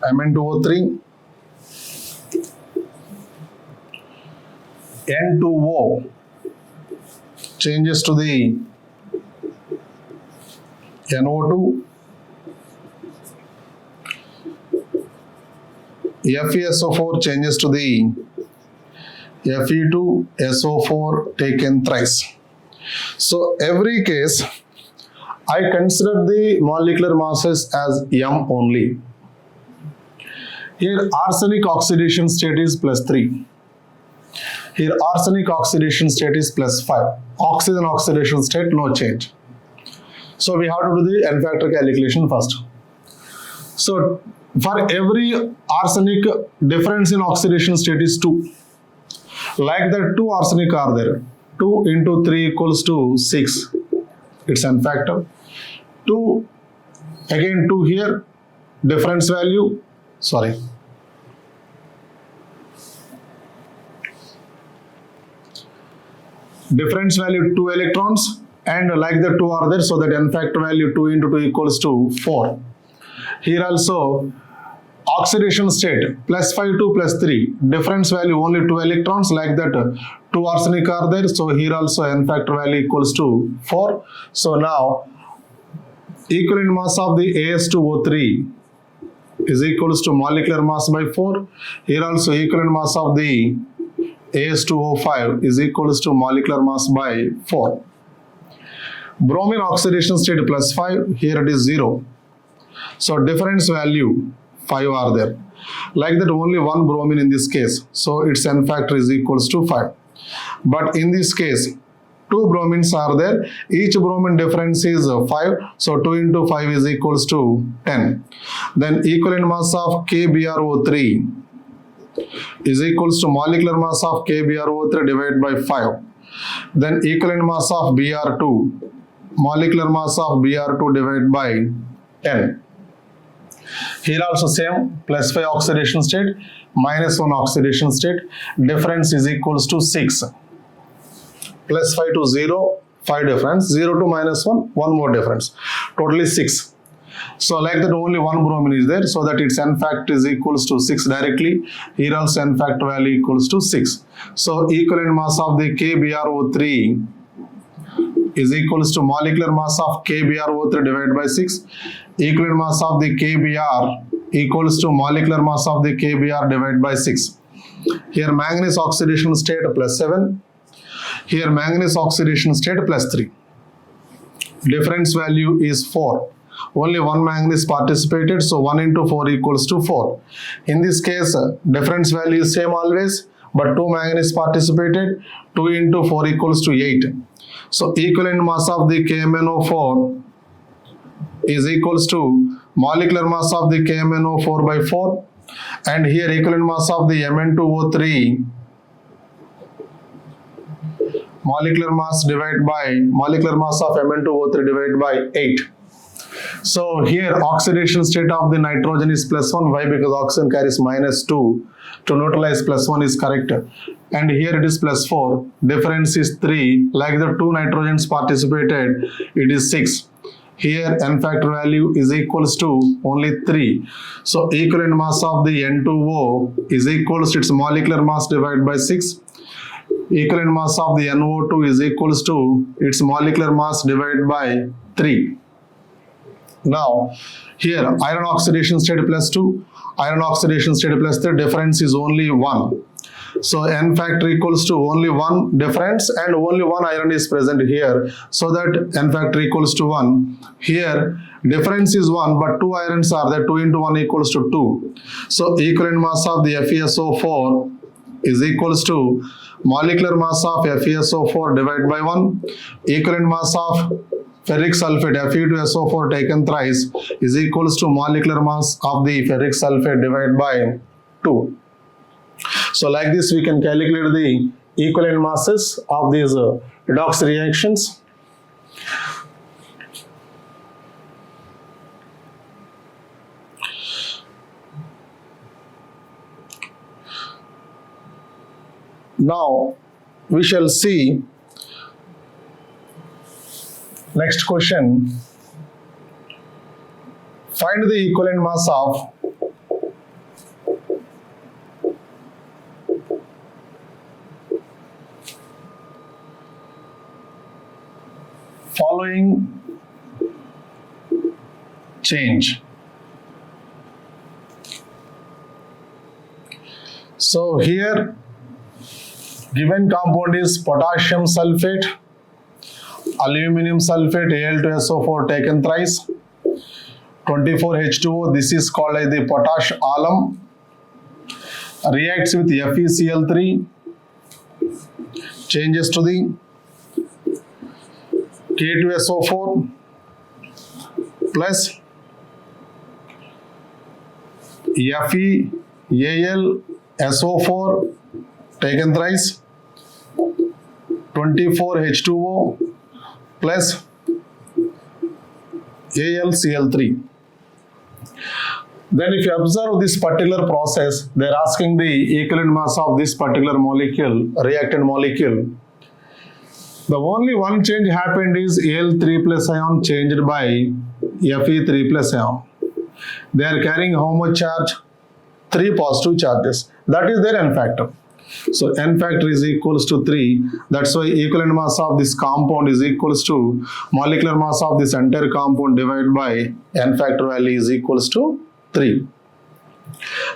Mn2O3. N2O changes to the NO2. FeSO4 changes to the Fe2SO4 taken thrice. So every case I consider the molecular masses as M only. Here arsenic oxidation state is +3. Here arsenic oxidation state is +5. Oxygen oxidation state no change. So we have to do the N factor calculation first. So for every arsenic, difference in oxidation state is 2. Like that 2 arsenic are there. 2 into 3 equals to 6. It's N factor. 2, again 2 here, difference value, sorry. Difference value 2 electrons, and like the 2 are there, so that N factor value 2 into 2 equals to 4. Here also oxidation state +5 to +3, difference value only 2 electrons, like that 2 arsenic are there, so here also N factor value equals to 4. So now equivalent mass of the AS2O3 is equals to molecular mass by 4. Here also equivalent mass of the AS2O5 is equals to molecular mass by 4. Bromine oxidation state +5, here it is 0. So difference value 5 are there. Like that only one bromine in this case. So its N factor is equals to 5. But in this case, 2 bromines are there. Each bromine difference is 5. So 2 into 5 is equals to 10. Then equivalent mass of KBrO3 is equals to molecular mass of KBrO3 divided by 5. Then equivalent mass of Br2, molecular mass of Br2 divided by 10. Here also same, plus 5 oxidation state, minus 1 oxidation state. Difference is equals to 6. Plus 5 to 0, 5 difference. 0 to minus 1, 1 more difference. Totally 6. So like that only one bromine is there, so that its N factor is equals to 6 directly. Here also N factor value equals to 6. So equivalent mass of the KBrO3 is equals to molecular mass of KBrO3 divided by 6. Equivalent mass of the KBr equals to molecular mass of the KBr divided by 6. Here manganese oxidation state plus 7. Here manganese oxidation state plus 3. Difference value is 4. Only one manganese participated, so 1 into 4 equals to 4. In this case, difference value is same always, but 2 manganese participated, 2 into 4 equals to 8. So equivalent mass of the KMnO4 is equals to molecular mass of the KMnO4 by 4, and here equivalent mass of the Mn2O3 molecular mass divided by molecular mass of Mn2O3 divided by 8. So here oxidation state of the nitrogen is plus 1. Why? Because oxygen carries minus 2. To neutralize plus 1 is correct. And here it is plus 4. Difference is 3. Like the 2 nitrogens participated, it is 6. Here N factor value is equals to only 3. So equivalent mass of the N2O is equals to its molecular mass divided by 6. Equivalent mass of the NO2 is equals to its molecular mass divided by 3. Now, here iron oxidation state plus 2, iron oxidation state plus 3, difference is only 1. So N factor equals to only 1 difference, and only 1 iron is present here, so that N factor equals to 1. Here difference is 1, but 2 irons are there, 2 into 1 equals to 2. So equivalent mass of the FeSO4 is equals to molecular mass of FeSO4 divided by 1. Equivalent mass of ferric sulfate Fe2SO4 taken thrice is equals to molecular mass of the ferric sulfate divided by 2. So like this we can calculate the equivalent masses of these redox reactions. Now we shall see next question. Find the equivalent mass of following change. So here given compound is potassium sulfate, aluminum sulfate, Al2SO4 taken thrice, 24H2O, this is called as the potash alum, reacts with FeCl3, changes to the K2SO4 plus FeAlSO4 taken thrice, 24H2O plus AlCl3. Then if you observe this particular process, they are asking the equivalent mass of this particular molecule, reactant molecule. The only one change happened is Al3 plus ion changed by Fe3 plus ion. They are carrying how much charge? 3 positive charges. That is their N factor. So N factor is equals to 3. That's why equivalent mass of this compound is equals to molecular mass of this entire compound divided by N factor value is equals to 3.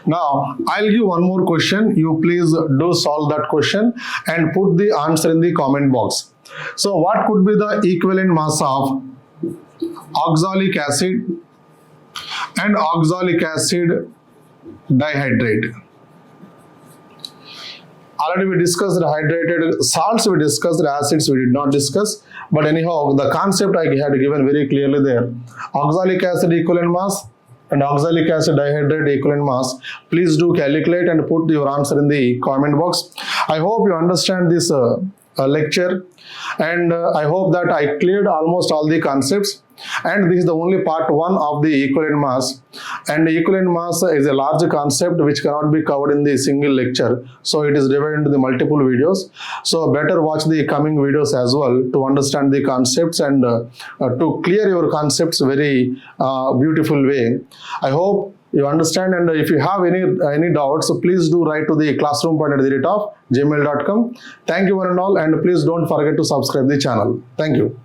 Now I'll give one more question. You please do solve that question and put the answer in the comment box. So what could be the equivalent mass of oxalic acid and oxalic acid dihydrate? Already we discussed the hydrated salts, we discussed the acids, we did not discuss. But anyhow, the concept I had given very clearly there. Oxalic acid equivalent mass and oxalic acid dihydrate equivalent mass. Please do calculate and put your answer in the comment box. I hope you understand this lecture, and I hope that I cleared almost all the concepts. And this is the only part 1 of the equivalent mass, and equivalent mass is a large concept which cannot be covered in the single lecture, so it is divided into the multiple videos. So better watch the coming videos as well to understand the concepts and to clear your concepts very beautiful way. I hope you understand, and if you have any doubts, please do write to the classroom.gmail.com. Thank you one and all, and please don't forget to subscribe the channel. Thank you.